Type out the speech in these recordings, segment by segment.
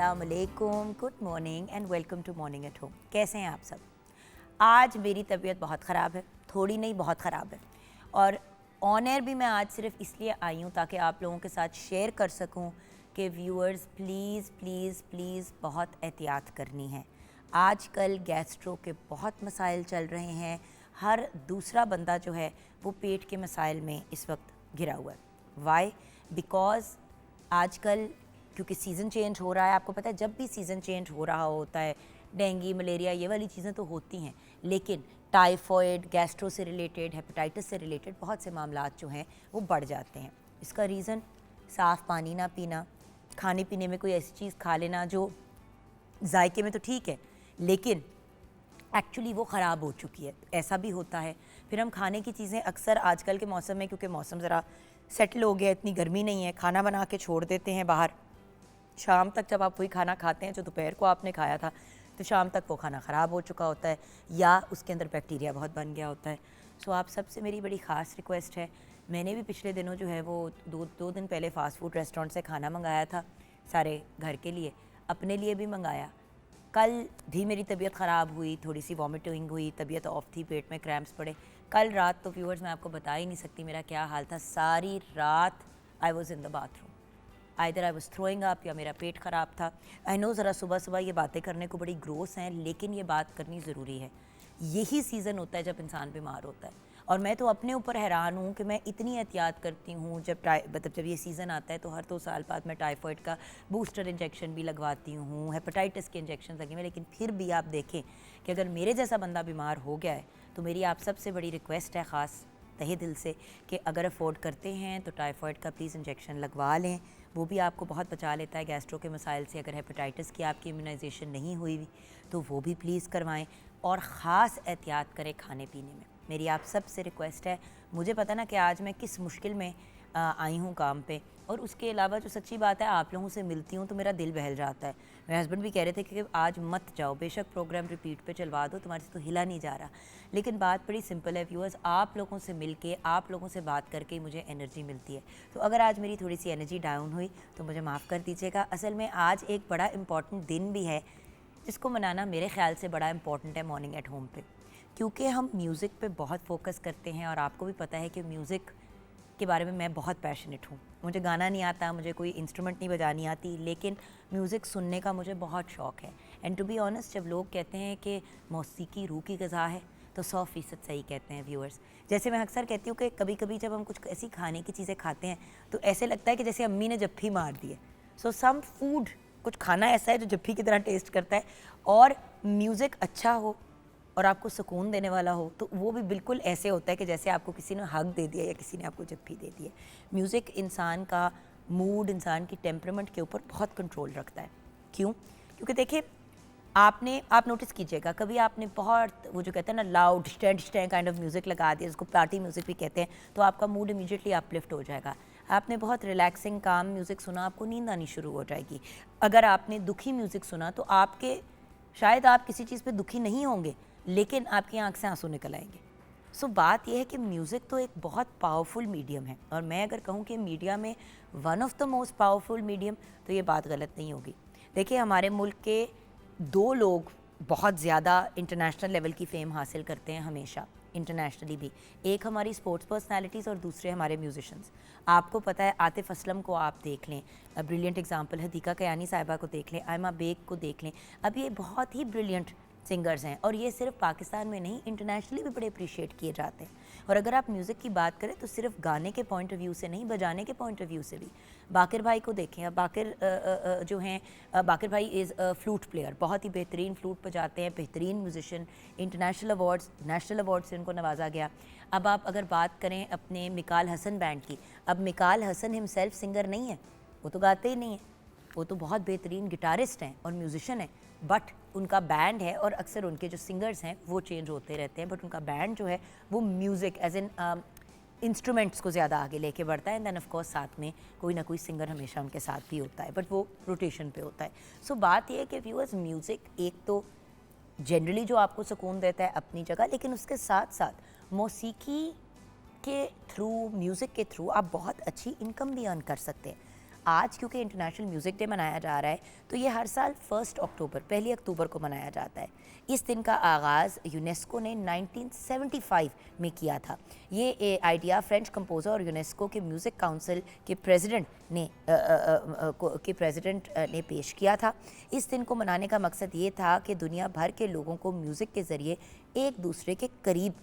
अस्सलाम वालेकुम, good morning and welcome to morning at home. कैसे हैं आप सब? आज मेरी तबीयत बहुत ख़राब है, थोड़ी नहीं बहुत ख़राब है। और ऑन एयर भी मैं आज सिर्फ इसलिए आई हूँ ताकि आप लोगों के साथ शेयर कर सकूँ कि व्यूअर्स प्लीज़ प्लीज़ प्लीज़ बहुत एहतियात करनी है। आजकल गैस्ट्रो के बहुत मसाइल चल रहे हैं। हर दूसरा बंदा जो है वो पेट के मसाइल में इस वक्त घिरा हुआ है। वाई? बिकॉज़ आजकल क्योंकि सीज़न चेंज हो रहा है। आपको पता है जब भी सीज़न चेंज हो रहा होता है डेंगू मलेरिया ये वाली चीज़ें तो होती हैं, लेकिन टाइफॉइड, गैस्ट्रो से रिलेटेड, हेपेटाइटिस से रिलेटेड बहुत से मामलात जो हैं वो बढ़ जाते हैं। इसका रीज़न साफ़ पानी ना पीना, खाने पीने में कोई ऐसी चीज़ खा लेना जो जायके में तो ठीक है लेकिन एक्चुअली वो ख़राब हो चुकी है, ऐसा भी होता है। फिर हम खाने की चीज़ें अक्सर आजकल के मौसम में, क्योंकि मौसम ज़रा सेटल हो गया, इतनी गर्मी नहीं है, खाना बना के छोड़ देते हैं बाहर। शाम तक जब आप वही खाना खाते हैं जो दोपहर को आपने खाया था, तो शाम तक वो खाना ख़राब हो चुका होता है या उसके अंदर बैक्टीरिया बहुत बन गया होता है। सो आप सबसे मेरी बड़ी ख़ास रिक्वेस्ट है, मैंने भी पिछले दिनों जो है वो दो दिन पहले फ़ास्ट फूड रेस्टोरेंट से खाना मंगाया था, सारे घर के लिए, अपने लिए भी मंगाया। कल भी मेरी तबीयत ख़राब हुई, थोड़ी सी वॉमिटिंग हुई, तबीयत ऑफ थी, पेट में क्रैम्प्स पड़े। कल रात तो व्यूअर्स मैं आपको बता ही नहीं सकती मेरा क्या हाल था। सारी रात I was in the bathroom, either I was throwing up या मेरा पेट ख़राब था। आई नो ज़रा सुबह सुबह ये बातें करने को बड़ी ग्रोस हैं, लेकिन ये बात करनी ज़रूरी है। यही सीज़न होता है जब इंसान बीमार होता है। और मैं तो अपने ऊपर हैरान हूँ कि मैं इतनी एहतियात करती हूँ। जब ये सीज़न आता है तो हर 2 साल बाद मैं टाइफॉइड का बूस्टर इंजेक्शन भी लगवाती हूँ, हेपेटाइटिस के इंजेक्शन लगे हुए, लेकिन फिर भी आप देखें कि अगर मेरे जैसा बंदा बीमार हो गया है तो मेरी आप सबसे बड़ी रिक्वेस्ट है, ख़ास तहे दिल से, कि अगर अफोर्ड करते हैं तो टाइफॉइड का प्लीज़ इंजेक्शन लगवा लें। वो भी आपको बहुत बचा लेता है गैस्ट्रो के मसाइल से। अगर हेपेटाइटिस की आपकी इम्यूनाइजेशन नहीं हुई तो वो भी प्लीज़ करवाएं। और ख़ास एहतियात करें खाने पीने में, मेरी आप सब से रिक्वेस्ट है। मुझे पता ना कि आज मैं किस मुश्किल में आई हूँ काम पे, और उसके अलावा जो सच्ची बात है, आप लोगों से मिलती हूँ तो मेरा दिल बहल जाता है। मेरे हस्बैंड भी कह रहे थे कि आज मत जाओ, बेशक प्रोग्राम रिपीट पे चलवा दो, तुम्हारे से तो हिला नहीं जा रहा। लेकिन बात बड़ी सिंपल है व्यूअर्स, आप लोगों से मिल के, आप लोगों से बात करके मुझे एनर्जी मिलती है। तो अगर आज मेरी थोड़ी सी एनर्जी डाउन हुई तो मुझे माफ़ कर दीजिएगा। असल में आज एक बड़ा इम्पॉर्टेंट दिन भी है जिसको मनाना मेरे ख्याल से बड़ा इम्पॉर्टेंट है मॉर्निंग एट होम पे, क्योंकि हम म्यूज़िक पे बहुत फोकस करते हैं। और आपको भी पता है कि म्यूज़िक के बारे में मैं बहुत पैशनेट हूँ। मुझे गाना नहीं आता, मुझे कोई इंस्ट्रूमेंट नहीं बजानी आती, लेकिन म्यूज़िक सुनने का मुझे बहुत शौक़ है। एंड टू बी ऑनेस्ट, जब लोग कहते हैं कि मौसीकी रूह की ग़िज़ा है तो 100% सही कहते हैं व्यूअर्स। जैसे मैं अक्सर कहती हूँ कि कभी कभी जब हम कुछ ऐसी खाने की चीज़ें खाते हैं तो ऐसे लगता है कि जैसे अम्मी ने जप्फी मार दी है। सो सम फूड, कुछ खाना ऐसा है जो जप्फी की तरह टेस्ट करता है, और म्यूज़िक अच्छा हो और आपको सुकून देने वाला हो तो वो भी बिल्कुल ऐसे होता है कि जैसे आपको किसी ने हग दे दिया या किसी ने आपको जप्फी दे दी है। म्यूज़िक इंसान का मूड, इंसान की टेम्परामेंट के ऊपर बहुत कंट्रोल रखता है। क्यों? क्योंकि देखिए, आप नोटिस कीजिएगा, कभी आपने बहुत वो जो कहते हैं ना loud stand kind of music लगा दिया, जिसको पार्टी म्यूज़िक भी कहते हैं, तो आपका मूड इमीडिएटली अपलिफ्ट हो जाएगा। आपने बहुत रिलैक्सिंग काम म्यूज़िक सुना, आपको नींद आनी शुरू हो जाएगी। अगर आपने दुखी म्यूज़िक सुना तो शायद आप किसी चीज़ पे दुखी नहीं होंगे, लेकिन आपकी आँख से आंसू निकल आएंगे। सो बात यह है कि म्यूज़िक तो एक बहुत पावरफुल मीडियम है, और मैं अगर कहूँ कि मीडिया में one of the most powerful medium, तो ये बात गलत नहीं होगी। देखिए, हमारे मुल्क के 2 लोग बहुत ज़्यादा इंटरनेशनल लेवल की फ़ेम हासिल करते हैं हमेशा, इंटरनेशनली भी। एक हमारी स्पोर्ट्स पर्सनालिटीज़ और दूसरे हमारे म्यूजिशंस। आपको पता है, आतिफ़ असलम को आप देख लें, ब्रिलियंट एग्जांपल, हदीका कयानी साहिबा को देख लें, आयमा बेग को देख लें। अब ये बहुत ही ब्रिलियंट सिंगर्स हैं, और ये सिर्फ पाकिस्तान में नहीं, इंटरनेशनली भी बड़े अप्रिशिएट किए जाते हैं। और अगर आप म्यूज़िक की बात करें तो सिर्फ गाने के पॉइंट ऑफ व्यू से नहीं, बजाने के पॉइंट ऑफ व्यू से भी। बाकिर भाई को देखें, अब बाकिर जो हैं, बाकिर भाई इज़ फ्लूट प्लेयर, बहुत ही बेहतरीन फ्लूट बजाते हैं, बेहतरीन musician. International awards, national award से उनको नवाजा गया। अब आप अगर बात करें अपने मिकाल हसन बैंड की, अब मिकाल हसन हिमसेल्फ सिंगर नहीं है, वो तो गाते ही नहीं हैं, वो तो बहुत बेहतरीन गिटारिस्ट हैं और म्यूजिशियन हैं, बट उनका बैंड है, और अक्सर उनके जो सिंगर्स हैं वो चेंज होते रहते हैं, बट उनका बैंड जो है वो म्यूज़िक एज इन इंस्ट्रूमेंट्स को ज़्यादा आगे लेके बढ़ता है। एंड देन ऑफ कोर्स साथ में कोई ना कोई सिंगर हमेशा उनके साथ भी होता है, बट वो रोटेशन पे होता है। सो बात ये है कि व्यूअर्स, म्यूज़िक एक तो जनरली जो आपको सुकून देता है अपनी जगह, लेकिन उसके साथ साथ मौसीकी के थ्रू, म्यूज़िक के थ्रू आप बहुत अच्छी इनकम भी अर्न कर सकते हैं। आज क्योंकि इंटरनेशनल म्यूज़िक डे मनाया जा रहा है तो ये हर साल 1 अक्टूबर 1 अक्टूबर को मनाया जाता है। इस दिन का आगाज़ यूनेस्को ने 1975 में किया था। ये आइडिया फ्रेंच कंपोज़र और यूनेस्को के म्यूज़िक काउंसिल के प्रेसिडेंट ने पेश किया था। इस दिन को मनाने का मकसद ये था कि दुनिया भर के लोगों को म्यूज़िक के ज़रिए एक दूसरे के करीब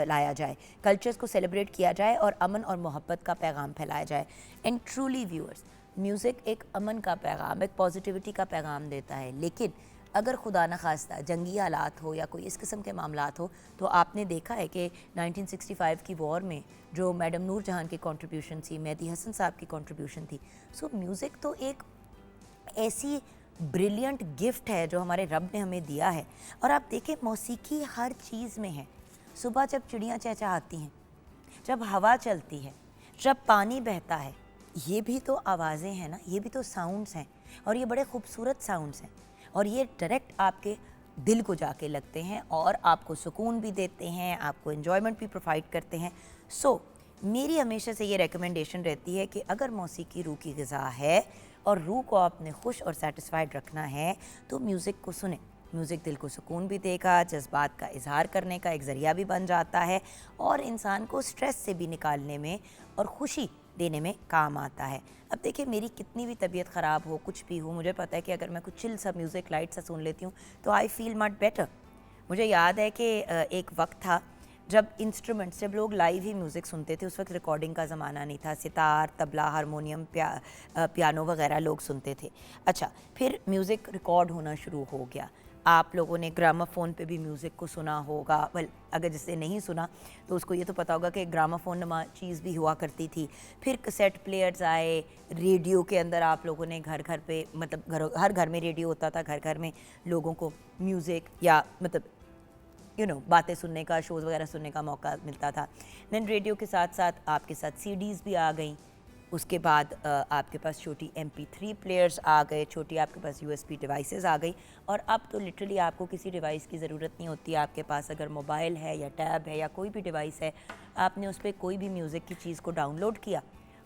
लाया जाए, कल्चर्स को सेलिब्रेट किया जाए और अमन और मोहब्बत का पैगाम फैलाया जाए। एंड ट्रूली व्यूअर्स, म्यूज़िक एक अमन का पैगाम, एक पॉजिटिविटी का पैगाम देता है। लेकिन अगर खुदा न खास्ता जंगी हालात हो या कोई इस किस्म के मामलात हो तो आपने देखा है कि 1965 की वॉर में जो मैडम नूर जहां की कंट्रीब्यूशन थी, मेहदी हसन साहब की कंट्रीब्यूशन थी। सो म्यूज़िक तो एक ऐसी ब्रिलियंट गिफ्ट है जो हमारे रब ने हमें दिया है। और आप देखें मौसीकी हर चीज़ में है। सुबह जब चिड़ियाँ चहचहाती हैं, जब हवा चलती है, जब पानी बहता है, ये भी तो आवाज़ें हैं ना, ये भी तो साउंड्स हैं और ये बड़े खूबसूरत साउंड्स हैं और ये डायरेक्ट आपके दिल को जाके लगते हैं और आपको सुकून भी देते हैं, आपको एन्जॉयमेंट भी प्रोवाइड करते हैं। सो मेरी हमेशा से ये रिकमेंडेशन रहती है कि अगर मौसीकी रूह की ग़िज़ा है और रूह को आपने खुश और सेटिस्फाइड रखना है तो म्यूज़िक को सुने। म्यूज़िक दिल को सुकून भी देगा, जज्बात का इजहार करने का एक ज़रिया भी बन जाता है और इंसान को स्ट्रेस से भी निकालने में और खुशी देने में काम आता है। अब देखिए मेरी कितनी भी तबीयत ख़राब हो, कुछ भी हो, मुझे पता है कि अगर मैं कुछ चिल सा म्यूज़िक लाइट सा सुन लेती हूँ तो आई फील मच बेटर। मुझे याद है कि एक वक्त था जब इंस्ट्रूमेंट्स, जब लोग लाइव ही म्यूज़िक सुनते थे। उस वक्त रिकॉर्डिंग का ज़माना नहीं था, सितार, तबला, हारमोनियम, पियानो वगैरह लोग सुनते थे। अच्छा, फिर म्यूज़िक रिकॉर्ड होना शुरू हो गया। आप लोगों ने ग्रामाफोन पे भी म्यूज़िक को सुना होगा। वेल, अगर जिसने नहीं सुना तो उसको ये तो पता होगा कि ग्रामाफोन नमा चीज़ भी हुआ करती थी। फिर कैसेट प्लेयर्स आए, रेडियो के अंदर आप लोगों ने घर घर पे, मतलब हर घर में रेडियो होता था, घर घर में लोगों को म्यूज़िक या मतलब बातें सुनने का, शोज़ वगैरह सुनने का मौका मिलता था। देन रेडियो के साथ साथ आपके साथ सीडीज़ भी आ गई। उसके बाद आपके पास छोटी MP3 प्लेयर्स आ गए, छोटी आपके पास USB डिवाइसेस आ गई और अब तो लिटरली आपको किसी डिवाइस की ज़रूरत नहीं होती। आपके पास अगर मोबाइल है या टैब है या कोई भी डिवाइस है, आपने उस पर कोई भी म्यूज़िक की चीज़ को डाउनलोड किया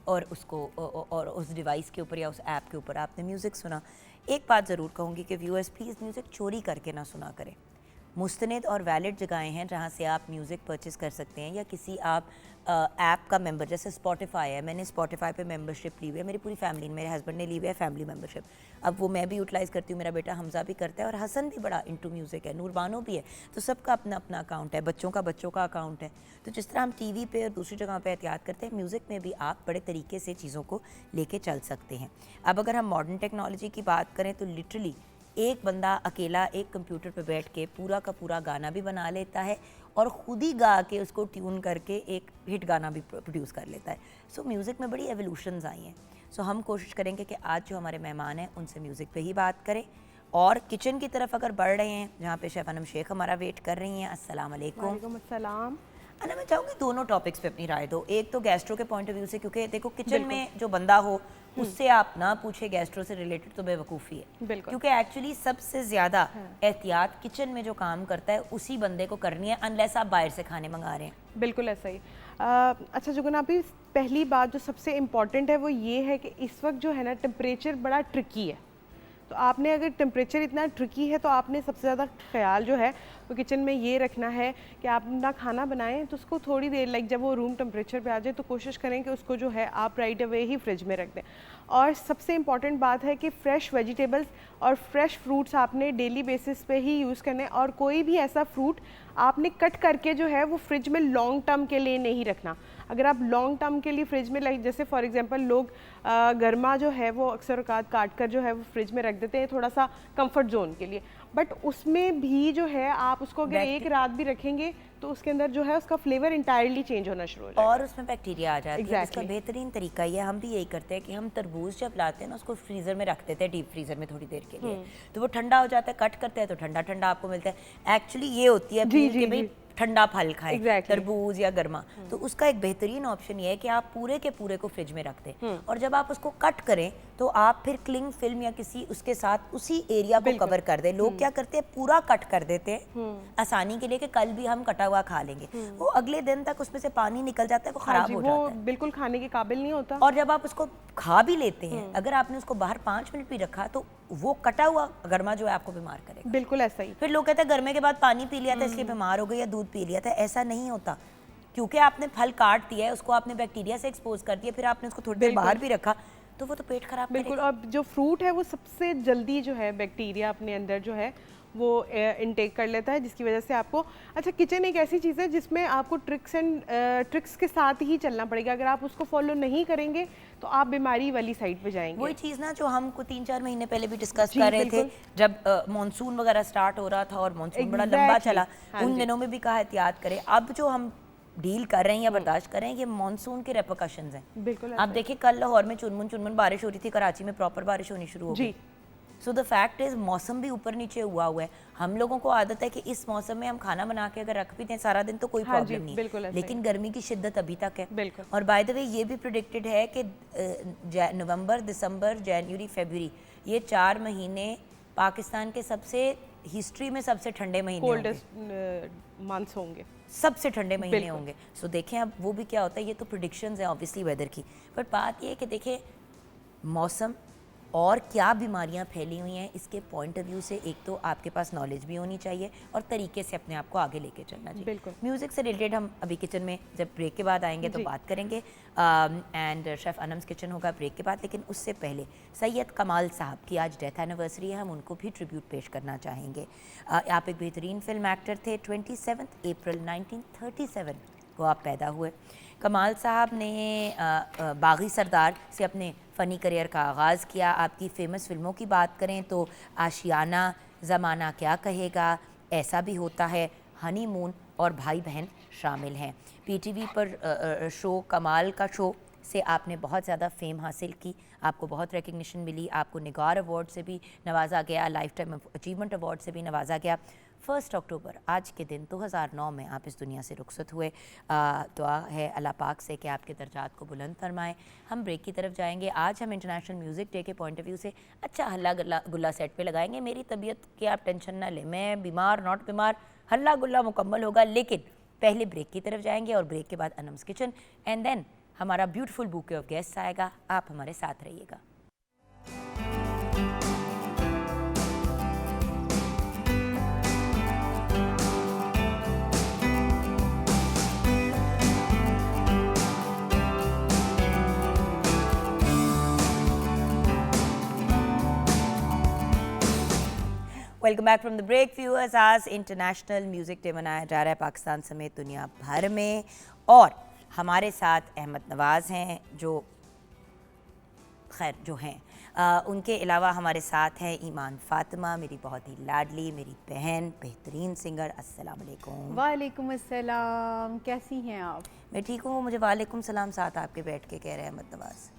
और उसको और उस डिवाइस के ऊपर या उस ऐप के ऊपर आपने म्यूज़िक सुना। एक बात ज़रूर कहूँगी कि व्यूअर्स प्लीज़ म्यूज़िक चोरी करके ना सुना करें। मुस्तनद और वैलिड जगहें हैं जहाँ से आप म्यूज़िक परचेज़ कर सकते हैं या किसी आप ऐप का मेंबर, जैसे स्पॉटिफ़ाई है, मैंने स्पॉटिफ़ाई पे मेंबरशिप ली हुई है, मेरी पूरी फैमिली, मेरे हस्बैंड ने ली हुई है फैमिली मेंबरशिप। अब वो मैं भी यूटिलाइज़ करती हूँ, मेरा बेटा हमज़ा भी करता है और हसन भी बड़ा इंटू म्यूज़िक है, नूरबानो भी है। तो सबका अपना अपना अकाउंट है, बच्चों का अकाउंट है। तो जिस तरह हम TV पे और दूसरी जगह पे एहतियात करते हैं, म्यूज़िक में भी आप बड़े तरीके से चीज़ों को लेके चल सकते हैं। अब अगर हम मॉडर्न टेक्नोलॉजी की बात करें तो लिटरली एक बंदा अकेला एक कंप्यूटर पर बैठ के पूरा का पूरा गाना भी बना लेता है और ख़ुद ही गा के उसको ट्यून करके एक हिट गाना भी प्रोड्यूस कर लेता है। सो म्यूज़िक में बड़ी एवोल्यूशंस आई हैं। सो हम कोशिश करेंगे कि आज जो हमारे मेहमान हैं उनसे म्यूज़िक पे ही बात करें और किचन की तरफ अगर बढ़ रहे हैं जहाँ पे शेफ़ अनम शेख हमारा वेट कर रही हैं। अस्सलाम वालेकुम। वालेकुम अस्सलाम। अना, मैं चाहूँगी दोनों टॉपिक्स पे अपनी राय दो। एक तो गैस्ट्रो के पॉइंट ऑफ व्यू से, क्योंकि देखो किचन में जो बंदा हो उससे आप ना पूछे गैस्ट्रो से रिलेटेड तो बेवकूफ़ी है, क्योंकि एक्चुअली सबसे ज़्यादा एहतियात किचन में जो काम करता है उसी बंदे को करनी है, अनलेस आप बाहर से खाने मंगा रहे हैं। बिल्कुल ऐसा ही। अच्छा जुगन, अभी पहली बात जो सबसे इम्पॉर्टेंट है वो ये है कि इस वक्त जो है ना टेम्परेचर बड़ा ट्रिकी है। तो आपने अगर टेम्परेचर इतना ट्रिकी है तो आपने सबसे ज़्यादा ख्याल जो है वो किचन में ये रखना है कि आप ना खाना बनाएं तो उसको थोड़ी देर, लाइक जब वो रूम टेम्परेचर पे आ जाए तो कोशिश करें कि उसको जो है आप राइट अवे ही फ्रिज में रख दें। और सबसे इम्पॉर्टेंट बात है कि फ़्रेश वेजिटेबल्स और फ्रेश फ्रूट्स आपने डेली बेसिस पे ही यूज़ करने, और कोई भी ऐसा फ्रूट आपने कट करके जो है वो फ्रिज में लॉन्ग टर्म के लिए नहीं रखना। अगर आप लॉन्ग टर्म के लिए फ्रिज में, लाइक जैसे फॉर एग्जांपल लोग गर्मा जो है वो अक्सर औकात काट कर जो है वो फ्रिज में रख देते हैं थोड़ा सा कंफर्ट जोन के लिए, बट उसमें भी जो है आप उसको अगर एक रात भी रखेंगे तो उसके अंदर जो है उसका फ्लेवर इंटायरली चेंज होना शुरू हो जाएगा और उसमें बैक्टीरिया आ जाती है। इसका बेहतरीन तरीका ये, हम भी यही करते हैं कि हम तरबूज जब लाते हैं ना उसको फ्रीज़र में रख देते हैं, डीप फ्रीज़र में थोड़ी देर के लिए, तो वो ठंडा हो जाता है, कट करते हैं तो ठंडा ठंडा आपको मिलता है। एक्चुअली ये होती है कि भाई ठंडा फल खाएं, Exactly. तरबूज या गर्मा, तो उसका एक बेहतरीन ऑप्शन ये है कि आप पूरे के पूरे को फ्रिज में रख दें और जब आप उसको कट करें तो आप फिर क्लिंग फिल्म या किसी उसके साथ उसी एरिया को कवर कर दें। लोग क्या करते हैं, पूरा कट कर देते हैं आसानी के लिए कि कल भी हम कटा हुआ खा लेंगे, वो अगले दिन तक उसमें से पानी निकल जाता है, वो खराब हो वो जाता है बिल्कुल खाने के काबिल नहीं होता। और जब आप उसको खा भी लेते हैं, अगर आपने उसको बाहर 5 मिनट भी रखा तो वो कटा हुआ गर्मा जो है आपको बीमार करेगा। बिल्कुल ऐसा ही। फिर लोग कहते हैं गर्मे के बाद पानी पी लिया था इसलिए बीमार हो गए या दूध पी लिया था, ऐसा नहीं होता, क्योंकि आपने फल काट दिया है, उसको आपने बैक्टीरिया से एक्सपोज कर दिया, फिर आपने उसको थोड़ी देर बाहर भी रखा तो वो तो पेट खराब बिल्कुल। और जो फ्रूट है वो सबसे जल्दी जो है बैक्टीरिया अपने अंदर जो है वो इनटेक कर लेता है, जिसकी वजह से आपको, अच्छा किचन एक ऐसी चीज़ है जिसमें आपको ट्रिक्स के साथ ही चलना पड़ेगा। अगर आप उसको फॉलो नहीं करेंगे तो आप बीमारी वाली साइड पे जाएंगे। वही चीज़ ना जो हम 3-4 महीने पहले भी डिस्कस कर रहे थे, जब मानसून वगैरह स्टार्ट हो रहा था और मानसून बड़ा लंबा चला, उन दिनों में भी कहा एहतियात करें। अब जो हम डील कर रहे हैं या बर्दाश्त कर रहे हैं, ये मानसून के रेपरकशंस हैं। बिल्कुल आप देखिए कल लाहौर में चुनमुन बारिश हो रही थी, कराची में प्रॉपर बारिश होनी शुरू हो गई। सो द फैक्ट इज मौसम भी ऊपर नीचे हुआ है। हम लोगों को आदत है कि इस मौसम में हम खाना बना के अगर रख भी दें सारा दिन तो कोई प्रॉब्लम नहीं है, लेकिन गर्मी की शिद्दत अभी तक है। और बाय द वे ये भी प्रेडिक्टेड है कि नवंबर, दिसंबर, जनवरी, फरवरी, ये 4 महीने पाकिस्तान के सबसे हिस्ट्री में सबसे ठंडे महीने कोल्डेस्ट मंथ्स होंगे, सबसे ठंडे महीने होंगे। सो देखें अब वो भी क्या होता है, ये तो प्रेडिक्शंस है ऑब्वियसली वेदर की, बट बात ये है कि देखें मौसम और क्या बीमारियां फैली हुई हैं इसके पॉइंट ऑफ व्यू से एक तो आपके पास नॉलेज भी होनी चाहिए और तरीके से अपने आप को आगे लेके चलना चाहिए। बिल्कुल। म्यूज़िक से रिलेटेड हम अभी किचन में जब ब्रेक के बाद आएंगे तो बात करेंगे, एंड शेफ़ अनम्स किचन होगा ब्रेक के बाद, लेकिन उससे पहले सैयद कमाल साहब की आज डेथ एनिवर्सरी है, हम उनको भी ट्रिब्यूट पेश करना चाहेंगे। आप एक बेहतरीन फिल्म एक्टर थे, 27 अप्रैल 1937 को आप पैदा हुए। कमाल साहब ने बागी सरदार से अपने फ़नी करियर का आगाज़ किया। आपकी फ़ेमस फ़िल्मों की बात करें तो आशियाना, ज़माना क्या कहेगा, ऐसा भी होता है, हनीमून और भाई बहन शामिल हैं। पीटीवी पर शो कमाल का शो से आपने बहुत ज़्यादा फेम हासिल की, आपको बहुत रिकग्निशन मिली, आपको निगार अवार्ड से भी नवाजा गया, लाइफ टाइम अचीवमेंट अवार्ड से भी नवाजा गया। 1 अक्टूबर आज के दिन 2009 में आप इस दुनिया से रुखसत हुए। दुआ है अल्लाह पाक से कि आपके दर्जात को बुलंद फरमाए। हम ब्रेक की तरफ जाएंगे। आज हम इंटरनेशनल म्यूज़िक डे के पॉइंट ऑफ व्यू से अच्छा हल्ला गुल्ला सेट पे लगाएंगे। मेरी तबीयत की आप टेंशन ना लें, मैं बीमार नॉट बीमार, हल्ला गुल्ला मुकम्मल होगा, लेकिन पहले ब्रेक की तरफ जाएंगे और ब्रेक के बाद अनम्स किचन एंड देन हमारा ब्यूटीफुल बुके ऑफ गेस्ट्स आएगा। आप हमारे साथ रहिएगा। Welcome back from the break viewers. आज इंटरनेशनल म्यूज़िक डे मनाया जा रहा है पाकिस्तान समेत दुनिया भर में, और हमारे साथ अहमद नवाज़ हैं जो खैर जो हैं उनके अलावा हमारे साथ हैं ईमान फ़ातिमा, मेरी बहुत ही लाडली मेरी बहन, बेहतरीन सिंगर। अस्सलाम वालेकुम। वालेकुम अस्सलाम, कैसी हैं आप? मैं ठीक हूँ। मुझे वालेकुम सलाम साथ आपके बैठ के कह रहे हैं अहमद नवाज़।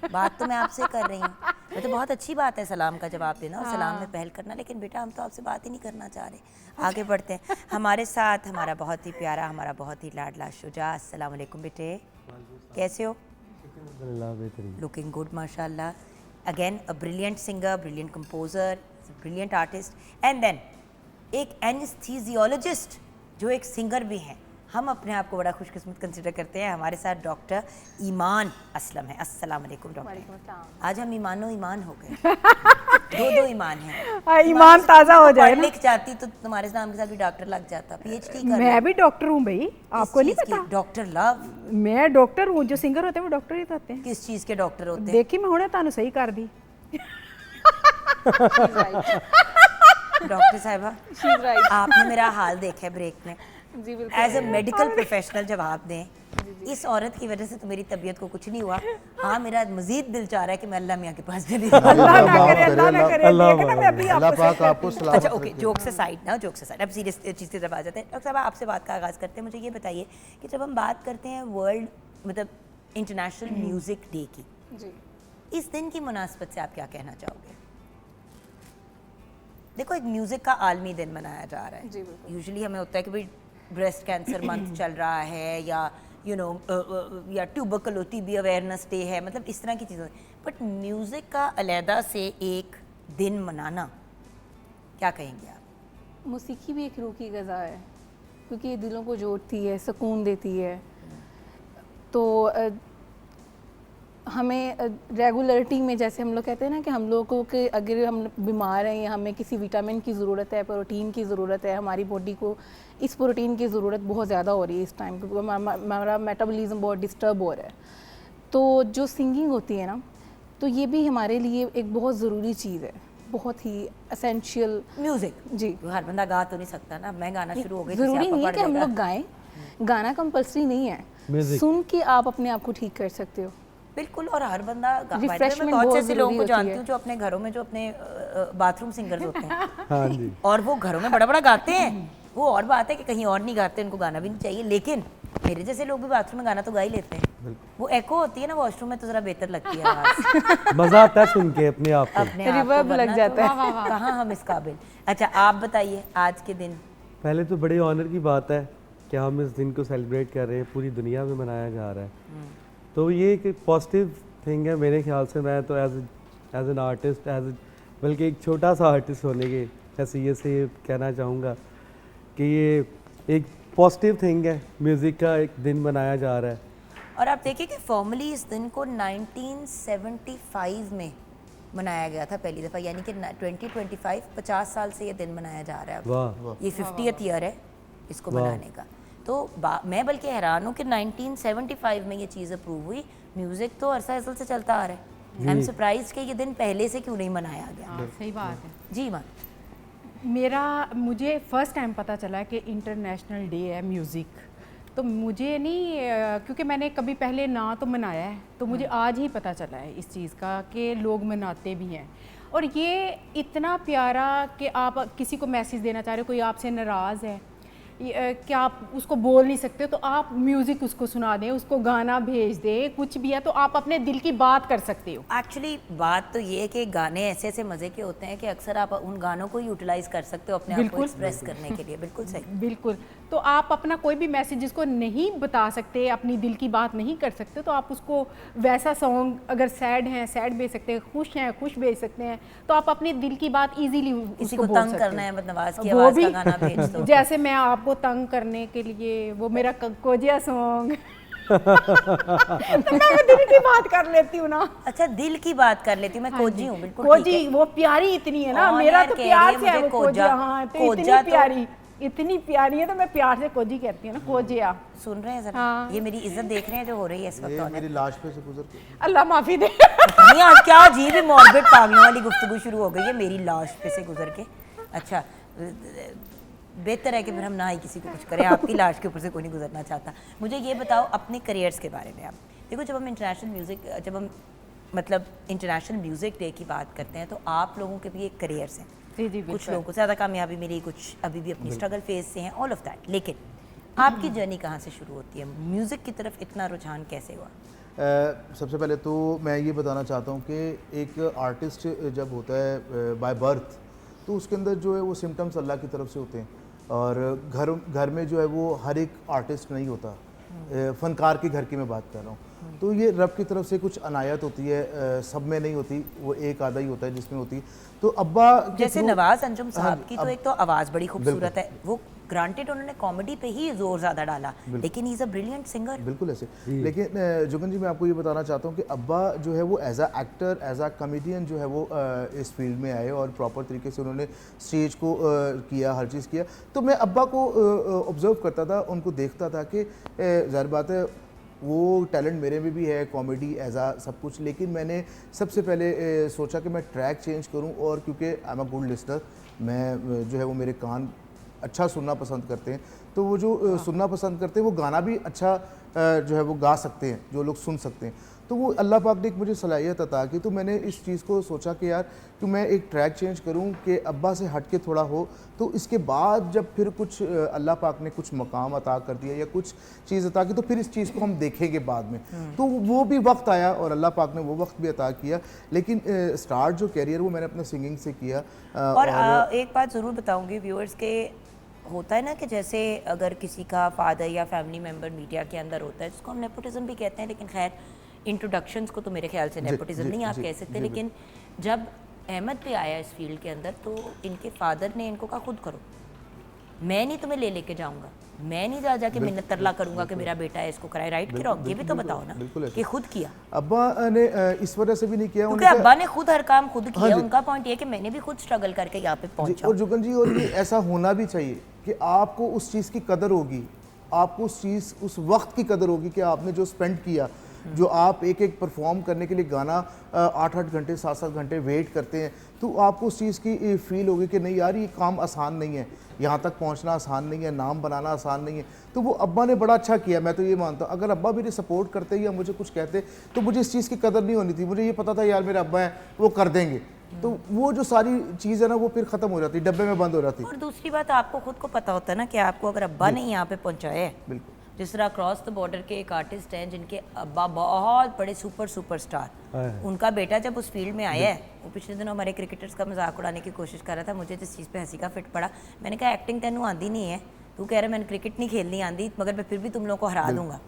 बात तो मैं आपसे कर रही हूँ, वो तो बहुत अच्छी बात है सलाम का जवाब देना और सलाम में पहल करना, लेकिन बेटा हम तो आपसे बात ही नहीं करना चाह रहे। आगे बढ़ते हैं। हमारे साथ हमारा बहुत ही प्यारा, हमारा बहुत ही लाडला शुजा। अस्सलाम वालेकुम बेटे, कैसे हो? लुकिंग गुड माशाल्लाह। Again a brilliant singer, brilliant composer, brilliant artist and then एक एनेस्थीसियोलॉजिस्ट जो एक सिंगर भी हैं। हम अपने आप को बड़ा खुशकिस्मत कंसिडर करते हैं। हमारे साथ डॉक्टर ईमान असलम है। अस्सलाम वालेकुम डॉक्टर। आज हम ईमानो ईमान हो गए। दो ईमान हैं। ईमान ताज़ा हो जाए। लिख जाती तो तुम्हारे नाम के साथ भी डॉक्टर लग जाता। पीएचडी कर। मैं भी डॉक्टर हूँ भाई, आपको नहीं पता? Doctor love. मैं डॉक्टर हूँ, जो सिंगर होते हैं वो डॉक्टर ही तो होते हैं। किस चीज़ के डॉक्टर होते हैं? देखी मैं हुणे तानू सही कर दी। डॉक्टर साहिबा आपने मेरा हाल देखा है ब्रेक में, एज अ मेडिकल प्रोफेशनल जवाब दें। इस औरत की वजह से तो मेरी तबीयत को कुछ नहीं हुआ। हाँ, मेरा मजीद दिल चाह रहा है कि मैं अल्लाह मियाँ के पास चली जाऊँ। अल्लाह ना करे, अल्लाह ना करे। देखना मैं अभी आपको अच्छा ओके, जोक से साइड ना, जोक से साइड। अब सीरियस चीज़ की तरफ आ जाते हैं। डॉक्टर साहब आपसे बात का आगाज़ करते हैं। मुझे ये बताइए कि जब हम बात करते हैं वर्ल्ड मतलब इंटरनेशनल म्यूज़िक डे की, इस दिन की मुनासबत से आप क्या कहना चाहोगे? देखो, एक म्यूज़िक का आलमी दिन मनाया जा रहा है। यूजुअली हमें होता है कि भाई ब्रेस्ट कैंसर मंथ चल रहा है या या ट्यूबरकुलोसिस भी अवेयरनेस डे है, मतलब इस तरह की चीज़ें। बट म्यूज़िक का अलहदा से एक दिन मनाना, क्या कहेंगे आप? मौसीकी भी एक रूह की ग़ज़ा है, क्योंकि ये दिलों को जोड़ती है, सुकून देती है। तो हमें रेगुलरिटी में, जैसे हम लोग कहते हैं ना कि हम लोगों के अगर हम बीमार हैं या हमें किसी विटामिन की ज़रूरत है, प्रोटीन की ज़रूरत है, हमारी बॉडी को इस प्रोटीन की ज़रूरत बहुत ज़्यादा हो रही है इस टाइम, क्योंकि हमारा मेटाबॉलिज्म बहुत डिस्टर्ब हो रहा है। तो जो सिंगिंग होती है ना, तो ये भी हमारे लिए एक बहुत ज़रूरी चीज़ है, बहुत ही एसेंशियल। म्यूज़िक जी, हर बंदा गा तो नहीं सकता ना। मैं गाना शुरू हो गई, ज़रूरी नहीं है कि हम लोग गाएं, गाना कंपल्सरी नहीं है, सुन के आप अपने आप को ठीक कर सकते हो। बिल्कुल। और हर बंदा मैं Refreshment बहुत से बहुत ऐसे लोगों को ज़रूरी जानती होती हूँ जो अपने घरों में जो अपने बाथरूम सिंगर्स होते हैं हाँ जी। और वो घरों में बड़ा बड़ा गाते हैं। वो और बात है कि कहीं और नहीं गाते, उनको गाना भी नहीं चाहिए, लेकिन मेरे जैसे लोग भी बाथरूम में गाना तो गा ही लेते हैं। वो एको होती है ना वॉशरूम में, तो जरा बेहतर लगती है आवाज़। मजा आता है सुन के अपने आप को। अपने आप को, Reverb लग वरना जाता तो है। कहाँ हम इस काबिल। अच्छा, आप बताइए आज के दिन। पहले तो बड़े ऑनर की बात है कि हम इस दिन को सेलिब्रेट कर रहे हैं, पूरी दुनिया में मनाया जा रहा है। तो ये एक पॉजिटिव थिंग है मेरे ख्याल से। मैं तो एज एन आर्टिस्ट, बल्कि एक छोटा सा आर्टिस्ट होने के हैसियत से ये कहना चाहूँगा कि ये एक पॉजिटिव थिंग है, म्यूज़िक का एक दिन मनाया जा रहा है। और आप देखिए कि फॉर्मली इस दिन को 1975 में मनाया गया था पहली दफ़ा, यानी कि 2025 50 साल से ये दिन मनाया जा रहा है। वाह। ये 50th ईयर है इसको मनाने का। तो मैं बल्कि हैरान हूँ कि 1975 में ये चीज़ अप्रूव हुई। म्यूज़िक तो अरसा असल से चलता आ रहा है। आई एम सरप्राइज कि ये दिन पहले से क्यों नहीं मनाया गया। हाँ, सही बात है। जी माँ, मुझे फ़र्स्ट टाइम पता चला कि इंटरनेशनल डे है म्यूज़िक। तो मुझे नहीं, क्योंकि मैंने कभी पहले ना तो मनाया है, तो मुझे आज ही पता चला है इस चीज़ का कि लोग मनाते भी हैं। और ये इतना प्यारा कि आप किसी को मैसेज देना चाह रहे हो, कोई आपसे नाराज़ है कि आप उसको बोल नहीं सकते, तो आप म्यूज़िक उसको सुना दें, उसको गाना भेज दें, कुछ भी है तो आप अपने दिल की बात कर सकते हो। एक्चुअली बात तो ये है कि गाने ऐसे ऐसे मज़े के होते हैं कि अक्सर आप उन गानों को यूटिलाइज कर सकते हो अपने आप को एक्सप्रेस करने के लिए। बिल्कुल सही। बिल्कुल। तो आप अपना कोई भी मैसेज जिसको नहीं बता सकते, अपनी दिल की बात नहीं कर सकते, तो आप उसको वैसा सॉन्ग, अगर सैड हैं सैड भेज सकते हैं, खुश हैं खुश भेज सकते हैं, तो आप अपनी दिल की बात इजीली किसी उसको को बोल तंग सकते करना हो। है, मतलब नवाज की वो आवाज़ भी का गाना भेज दो। जैसे मैं आपको तंग करने के लिए वो मेरा कोजिया सॉन्ग तो मैं दिल की बात कर लेती हूँ ना। अच्छा, दिल की बात कर लेती हूँ। मैं कोजी हूँ, बिल्कुल ठीक कोजी है। वो प्यारी इतनी है ना, और मेरा यार तो कह रही प्यार है से है मुझे वो कोजा। कोजिया। हाँ, तो कोजा इतनी प्यारी है, तो मैं प्यार से कोजी कहती हूँ ना, कोजिया। सुन रहे हैं जरा, हाँ। ये मेरी इज्जत देख रहे हैं जो हो रही है इस वक्त। ये मेरी लाश पे से गुजर के अल्लाह माफी दे। नहीं, आज क्या अजीब ही मॉर्बिड पागलों वाली गुफ्तगू शुरू हो गई है मेरी लाश पे से गुजर के। अच्छा, बेहतर है कि फिर हम ना ही किसी को कुछ करें। आपकी लाश के ऊपर से कोई नहीं गुजरना चाहता। मुझे ये बताओ अपने करियर्स के बारे में। आप देखो, जब हम इंटरनेशनल म्यूज़िक डे की बात करते हैं तो आप लोगों के भी एक करियर्स हैं। जी जी, कुछ लोगों को ज़्यादा कामयाबी मिली, कुछ अभी भी अपनी स्ट्रगल फेज से हैं, ऑल ऑफ दैट। लेकिन आपकी जर्नी कहाँ से शुरू होती है? म्यूज़िक की तरफ इतना रुझान कैसे हुआ? सबसे पहले तो मैं ये बताना चाहता हूँ कि एक आर्टिस्ट जब होता है बाय बर्थ, तो उसके अंदर जो है वो सिम्टम्स अल्लाह की तरफ से होते हैं। और घर में जो है वो हर एक आर्टिस्ट नहीं होता, फ़नकार के घर की मैं बात कर रहा हूँ। तो ये रब की तरफ से कुछ अनायत होती है, सब में नहीं होती, वो एक आधा ही होता है जिसमें होती है। तो अब्बा जैसे नवाज अंजुम साहब की तो एक तो आवाज़ बड़ी खूबसूरत बिल्कुल। है। वो ग्रांटेड उन्होंने कॉमेडी पे ही जोर ज़्यादा डाला, लेकिन he is a brilliant singer. बिल्कुल ऐसे। लेकिन जुगन जी, मैं आपको ये बताना चाहता हूँ कि अब्बा जो है वो as a actor, as a comedian जो है वो इस फील्ड में आए और प्रॉपर तरीके से उन्होंने स्टेज को किया, हर चीज़ किया। तो मैं अब्बा को ऑब्जर्व करता था, उनको देखता था कि ज़ाहिर बात है वो टैलेंट मेरे में भी है, कॉमेडी एज आ सब कुछ। लेकिन मैंने सबसे पहले सोचा कि मैं ट्रैक चेंज करूं, और क्योंकि I am a good listener, मैं जो है वो मेरे कान अच्छा सुनना पसंद करते हैं, तो वो जो सुनना पसंद करते हैं वो गाना भी अच्छा जो है वो गा सकते हैं, जो लोग सुन सकते हैं। तो वो अल्लाह पाक ने एक मुझे सलाहियत अता की। तो मैंने इस चीज़ को सोचा कि यार कि मैं एक ट्रैक चेंज करूं कि अब्बा से हट के थोड़ा हो। तो इसके बाद जब फिर कुछ अल्लाह पाक ने कुछ मकाम अता कर दिया या कुछ चीज़ अता की, तो फिर इस चीज़ को हम देखेंगे बाद में। तो वो भी वक्त आया और अल्लाह पाक ने वो वक्त भी अता किया। लेकिन स्टार्ट जो कैरियर वो मैंने अपना सिंगिंग से किया। और एक बात ज़रूर बताऊंगी व्यूअर्स के, होता है ना कि जैसे अगर किसी का फादर या फैमिली मेम्बर मीडिया के अंदर होता है, जिसको हम नेपोटिज्म भी कहते हैं, लेकिन खैर इंट्रोडक्शंस को तो मेरे ख्याल से नेपोटिज्म नहीं आप कह सकते, लेकिन जब अहमद पे आया इस फील्ड के अंदर तो इनके फादर ने इनको कहा खुद करो, मैं नहीं तुम्हें लेके जाऊंगा, मैं नहीं जा जाके मिन्नत तरला करूंगा कि मेरा बेटा है इसको कराए, राइट करो, ये भी तो बताओ ना कि खुद किया। अब्बा ने इस वजह से भी नहीं किया, क्योंकि अब्बा ने खुद हर काम खुद किया, उनका पॉइंट ये कि मैंने भी खुद स्ट्रगल करके यहाँ पे पहुंचा। और जुगन जी, और ये ऐसा होना भी चाहिए कि आपको उस चीज़ की कदर होगी, आपको उस वक्त की कदर होगी कि आपने जो स्पेंड किया, जो आप एक एक परफॉर्म करने के लिए गाना 8-8 घंटे 7-7 घंटे वेट करते हैं, तो आपको उस चीज़ की फील होगी कि नहीं यार ये काम आसान नहीं है, यहाँ तक पहुँचना आसान नहीं है, नाम बनाना आसान नहीं है। तो वो अब्बा ने बड़ा अच्छा किया, मैं तो ये मानता हूँ। अगर अब्बा मेरी सपोर्ट करते या मुझे कुछ कहते तो मुझे इस चीज़ की कदर नहीं होनी थी, मुझे ये पता था यार मेरे अब्बा हैं वो कर देंगे, तो वो जो सारी चीज़ है ना वो फिर ख़त्म हो जाती, डब्बे में बंद हो जाती। और दूसरी बात आपको खुद को पता होता है ना कि आपको अगर अब्बा ने यहाँ पे पहुँचाया है, बिल्कुल, जिस तरह क्रॉस द बॉर्डर के एक आर्टिस्ट हैं जिनके अब्बा बहुत बड़े सुपरस्टार, उनका बेटा जब उस फील्ड में आया है, वो पिछले दिनों हमारे क्रिकेटर्स का मजाक उड़ाने की कोशिश कर रहा था, मुझे जिस चीज़ पे हंसी का फिट पड़ा, मैंने कहा एक्टिंग तेनू आंदी नहीं है, तू कह रहा मैंने क्रिकेट नहीं खेलनी आंदी, मगर मैं फिर भी तुम लोगों को हरा दूंगा।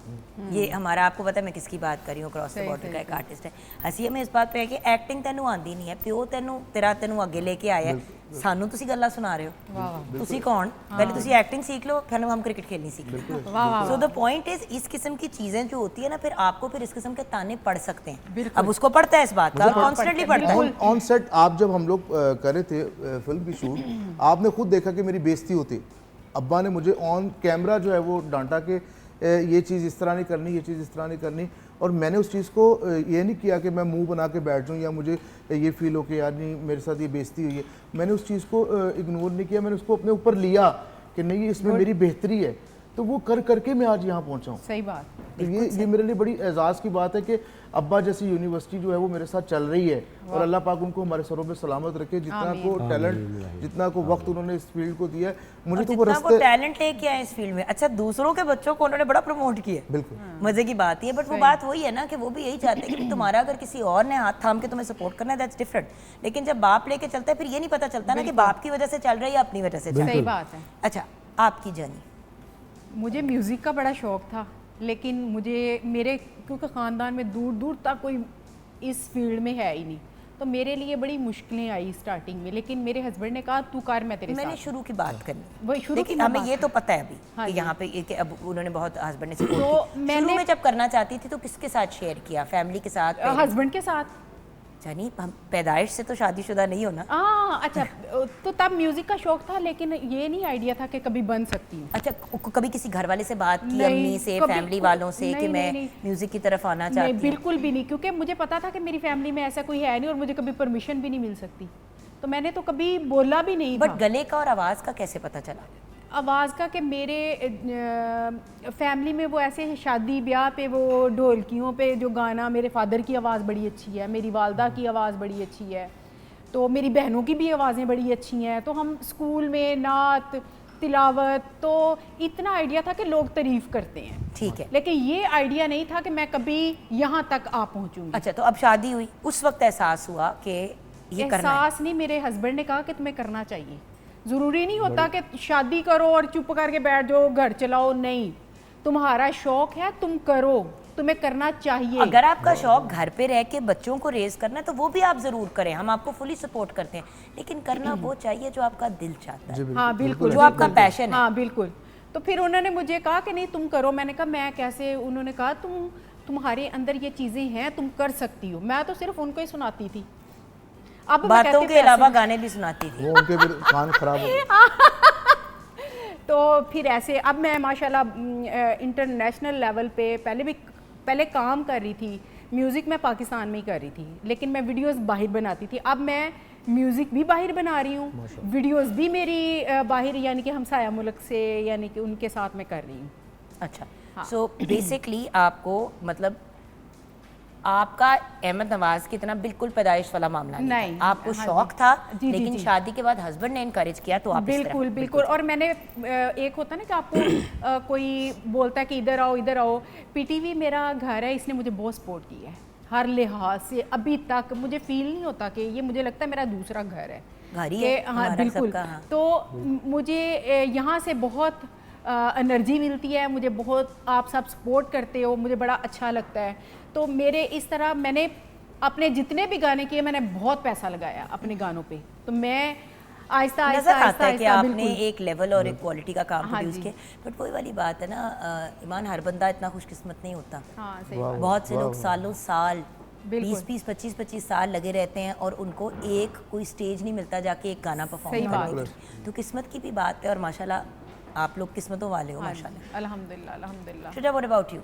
ये हमारा, आपको पता है मैं किसकी बात कर रही हूँ, क्रॉस द बॉर्डर का एक आर्टिस्ट है। हंसी हमें इस बात पे है कि एक्टिंग तेनू आंदी नहीं है, प्यो तेनू अगे लेके आया है, सानू तुसी गल्लां सुना रहे हो, तुसी कौन, पहले तुसी एक्टिंग सीख लो, फिर हम क्रिकेट खेलनी सीख लो। सो द पॉइंट इज, इस किस्म की चीजें जो होती है ना, फिर आपको फिर इस किस्म के ताने पड़ सकते हैं। अब उसको पड़ता है इस बात का, कॉन्स्टेंटली पड़ता है। ऑन सेट आप जब हम लोग कर रहे थे फिल्म की शूट, आपने खुद देखा कि मेरी बेइज्जती होती, अब्बा ने मुझे ऑन कैमरा जो है वो डांटा कि ये चीज़ इस तरह नहीं करनी, ये चीज़ इस तरह नहीं करनी, और मैंने उस चीज़ को ये नहीं किया कि मैं मुंह बना के बैठ जाऊँ या मुझे ये फील हो कि यार नहीं मेरे साथ ये बेइज्जती हुई है। मैंने उस चीज़ को इग्नोर नहीं किया, मैंने उसको अपने ऊपर लिया कि नहीं इसमें मेरी बेहतरी है, तो वो कर करके मैं आज यहाँ पहुँचा हूँ। सही बात। तो ये मेरे लिए बड़ी एजाज़ की बात है कि अब्बा जैसी यूनिवर्सिटी जो है वो मेरे साथ चल रही है, और अल्लाह पाक उनको हमारे सरों पे सलामत रखे, जितना को टैलेंट, जितना को वक्त उन्होंने इस फील्ड को दिया है, मुझे तो वो रास्ते टैलेंट लेके आए इस फील्ड में। अच्छा, दूसरों के बच्चों को उन्होंने बड़ा प्रमोट किया, बिल्कुल मजे की बात ही है, बट वो बात वही है ना कि वो भी यही चाहते हैं कि तुम्हारा अगर किसी और ने हाथ थाम के तुम्हें सपोर्ट करना है, दैट्स डिफरेंट, लेकिन जब बाप लेके चलता है फिर ये नहीं पता चलता ना कि बाप की वजह से चल रहा है या अपनी वजह से चल रहा है। सही बात है। अच्छा, आपकी जर्नी? मुझे म्यूज़िक का बड़ा शौक़ था, लेकिन मुझे मेरे क्योंकि ख़ानदान में दूर दूर तक कोई इस फील्ड में है ही नहीं, तो मेरे लिए बड़ी मुश्किलें आई स्टार्टिंग में, लेकिन मेरे हस्बैंड ने कहा तू कर, मैं तेरे मैंने साथ। शुरू की बात करनी, वही शुरू लेकिन की हमें बात ये तो पता है अभी हाँ कि जी। यहाँ पे कि अब उन्होंने बहुत हस्बैंड ने सपोर्ट तो की। मैंने- शुरू में जब करना चाहती थी तो किसके साथ शेयर किया, फैमिली के साथ? हस्बैंड के साथ। जानी हम पैदाइश से तो शादीशुदा नहीं हो ना? अच्छा, तो तब म्यूज़िक का शौक़ था, लेकिन ये नहीं आइडिया था कि कभी बन सकती हूँ। अच्छा, कभी किसी घर वाले से बात की, नहीं, अम्मी से, कभी- फैमिली वालों से कि नहीं, मैं नहीं। म्यूजिक की तरफ आना नहीं, चाहती हूँ? बिल्कुल भी नहीं, क्योंकि मुझे पता था कि मेरी फैमिली में ऐसा कोई है नहीं और मुझे कभी परमिशन भी नहीं मिल सकती, तो मैंने तो कभी बोला भी नहीं बट था। गले का और आवाज़ का कैसे पता चला? आवाज़ का कि मेरे फैमिली में वो ऐसे शादी ब्याह पे वो ढोलकियों पे जो गाना, मेरे फादर की आवाज़ बड़ी अच्छी है, मेरी वालदा की आवाज़ बड़ी अच्छी है, तो मेरी बहनों की भी आवाज़ें बड़ी अच्छी हैं, तो हम स्कूल में नात तिलावत, तो इतना आइडिया था कि लोग तारीफ़ करते हैं, ठीक है। लेकिन ये आइडिया नहीं था कि मैं कभी यहाँ तक आ पहुँचूँगी। अच्छा, तो अब शादी हुई, उस वक्त एहसास हुआ कि ये करना है? एहसास नहीं, मेरे हस्बैंड ने कहा कि तुम्हें करना चाहिए, ज़रूरी नहीं होता कि शादी करो और चुप करके बैठ जाओ, घर चलाओ, नहीं, तुम्हारा शौक है तुम करो, तुम्हें करना चाहिए। अगर आपका शौक घर पे रह के बच्चों को रेज करना है तो वो भी आप जरूर करें, हम आपको फुली सपोर्ट करते हैं, लेकिन करना वो चाहिए जो आपका दिल चाहता है, हाँ बिल्कुल, जो आपका पैशन है। हाँ बिल्कुल। तो फिर उन्होंने मुझे कहा कि नहीं तुम करो, मैंने कहा मैं कैसे, उन्होंने कहा तुम्हारे अंदर ये चीज़ें हैं, तुम कर सकती हो। मैं तो सिर्फ उनको ही सुनाती थी, अब बातों के अलावा गाने भी सुनाती थी। वो उनके फिर कान खराब हो गए। तो फिर ऐसे अब मैं माशाल्लाह इंटरनेशनल लेवल पे पहले काम कर रही थी, म्यूज़िक मैं पाकिस्तान में ही कर रही थी, लेकिन मैं वीडियोस बाहर बनाती थी, अब मैं म्यूज़िक भी बाहर बना रही हूँ, वीडियोस भी मेरी बाहर यानी कि हमसाया मुल्क से, यानी कि उनके साथ मैं कर रही हूँ। अच्छा, सो बेसिकली आपको मतलब आपका अहमद नवाज की इतना बिल्कुल पैदाइश वाला मामला नहीं था। आपको हाँ शौक जी। था, जी, लेकिन जी। शादी के बाद हस्बैंड ने इनकरेज किया तो आप इस तरफ। बिल्कुल बिल्कुल। और मैंने एक होता है ना कि आपको कोई बोलता है कि इधर आओ, पीटीवी मेरा घर है, इसने मुझे बहुत सपोर्ट किया है हर लिहाज से। अभी तक मुझे फील नहीं होता कि ये, मुझे लगता है मेरा दूसरा घर है। घर ही कि है हाँ हमारा बिल्कुल। सबका, हाँ। तो मुझे यहाँ से बहुत एनर्जी मिलती है, मुझे बहुत आप सब सपोर्ट करते हो, मुझे बड़ा अच्छा लगता है। तो मेरे इस तरह मैंने अपने जितने भी गाने किए मैंने बहुत पैसा लगाया अपने गानों पे, तो मैं आहिस्ता नजर आहिस्ता आता आहिस्ता है कि आहिस्ता आपने बिल्कुल एक लेवल और एक क्वालिटी का काम हाँ प्रोड्यूस जी। किया। बट वही वाली बात है ना ईमान, हर बंदा इतना खुशकिस्मत नहीं होता। हाँ सही वाह, बात। बहुत से वाह, लोग वाह। सालों साल बिल्कुल। 20-25 साल लगे रहते हैं और उनको एक कोई स्टेज नहीं मिलता जाके एक गाना परफॉर्म सही करने बात की। तो किस्मत की भी बात है और माशाल्लाह आप लोग किस्मतों वाले हो हाँ जी, माशाल्लाह। अल्हम्दुलिल्लाह अल्हम्दुलिल्लाह। Shuja, what about you?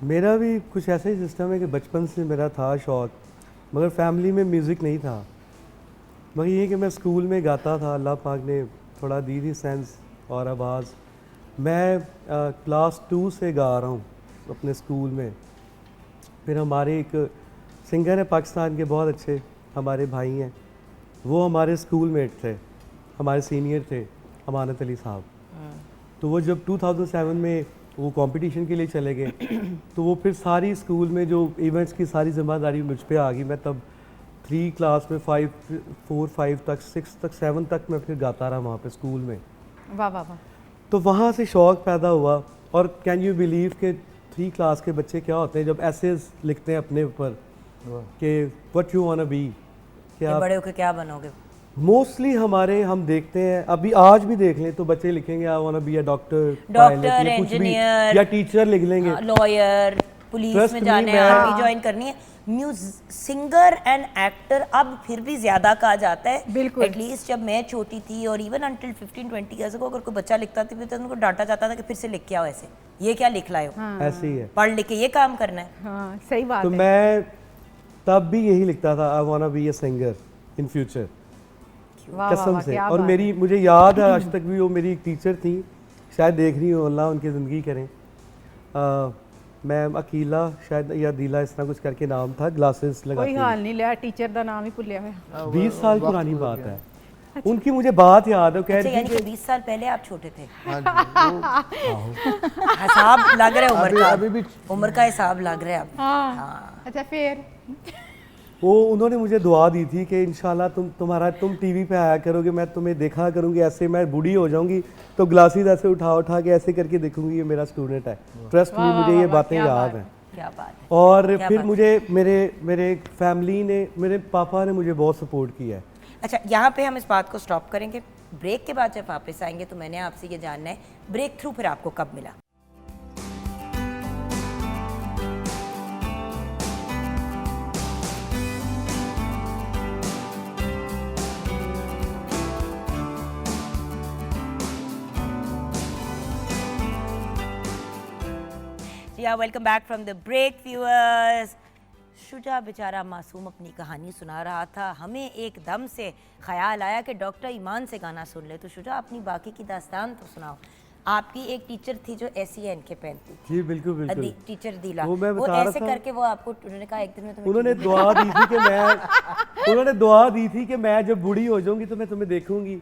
मेरा भी कुछ ऐसा ही सिस्टम है कि बचपन से मेरा था शौक, मगर फैमिली में म्यूज़िक नहीं था। मगर ये कि मैं स्कूल में गाता था, अल्लाह पाक ने थोड़ा दी थी सेंस और आवाज़। मैं क्लास 2 से गा रहा हूँ अपने स्कूल में। फिर हमारे एक सिंगर है पाकिस्तान के, बहुत अच्छे हमारे भाई हैं, वो हमारे स्कूल मेट थे, हमारे सीनियर थे, अमानत अली साहब। तो वो जब 2007 में वो कंपटीशन के लिए चले गए तो वो फिर सारी स्कूल में जो इवेंट्स की सारी जिम्मेदारी मुझ पे आ गई। मैं तब 3 क्लास में 4, 5 तक, 6 तक, 7 तक मैं फिर गाता रहा वहाँ पे स्कूल में। वाह वाह वाह। तो वहाँ से शौक़ पैदा हुआ। और कैन यू बिलीव के 3 क्लास के बच्चे क्या होते हैं जब एसेज लिखते हैं अपने ऊपर कि what you want to be, कि ये आप बड़े होकर क्या बनोगे? मोस्टली हमारे हम देखते हैं, अभी आज भी देख लें तो बच्चे लिखेंगे I want to be a doctor, doctor, engineer या टीचर लिख लेंगे। लॉयर, पुलिस Trust में me, जाना है, मैं- आर्मी ज्वाइन करनी है। सिंगर एंड एक्टर अब फिर भी ज्यादा कहा जाता है। बिल्कुल। एटलीस्ट जब मैं छोटी थी और इवन अंटिल 15-20 ईयर्स को अगर कोई बच्चा लिखता था तो उनको डांटा जाता था कि फिर से लिख के आओ, ऐसे ये क्या लिख लाए हो, ऐसे ही है। पढ़ लिख के ये काम करना है। हाँ सही बात तो है। मैं तब भी यही लिखता था I want to be a singer in future, वाह वाह कसम वाह, से। क्या और बात मेरी मुझे याद है आज तक भी, वो मेरी एक टीचर थी, शायद देख रही हो, अल्लाह उनकी ज़िंदगी करें। मैं अकीला शायद या दिला इस तरह कुछ करके नाम था, ग्लासेस कोई लगाती हाल नहीं लिया, टीचर का नाम ही भुलिया हुआ। 20 साल पुरानी बात है। उनकी मुझे बात याद है, वो कह अच्छा, रही यानी थी कि 20 साल पहले आप छोटे थे। हाँ जी, हिसाब लग रहा है उम्र अभी- का, अभी भी- उम्र का हिसाब लग रहा है अब। हाँ अच्छा फिर वो उन्होंने मुझे दुआ दी थी कि इंशाल्लाह तुम टीवी पे आया करोगे, मैं तुम्हें देखा करूंगी, ऐसे मैं बूढ़ी हो जाऊंगी तो ग्लासेस ऐसे उठा के ऐसे करके देखूंगी ये मेरा स्टूडेंट है। ट्रस्ट मी, मुझे ये बातें याद हैं। क्या बात है। और क्या फिर बात मुझे मेरे फैमिली ने, मेरे पापा ने मुझे बहुत सपोर्ट किया है। अच्छा, यहाँ पे हम इस बात को स्टॉप करेंगे। ब्रेक के बाद जब वापस आएंगे तो मैंने आपसे ये जानना है ब्रेक थ्रू फिर आपको कब मिला? या welcome back from the break viewers. Shuja बेचारा मासूम अपनी कहानी सुना रहा था, हमें एकदम से ख्याल आया कि डॉक्टर ईमान से गाना सुन ले। तो शुजा, अपनी बाकी की दास्तान तो सुनाओ। आपकी एक टीचर थी जो SEN के पहनती थी, जी बिल्कुल बिल्कुल। टीचर दिला, वो मैं वो बता रहा ऐसे था। करके वो आपको उन्होंने कहा एक दिन में तुम्हें उन्होंने दुआ दी थी कि मैं जब बूढ़ी हो जाऊंगी तो मैं तुम्हें देखूंगी,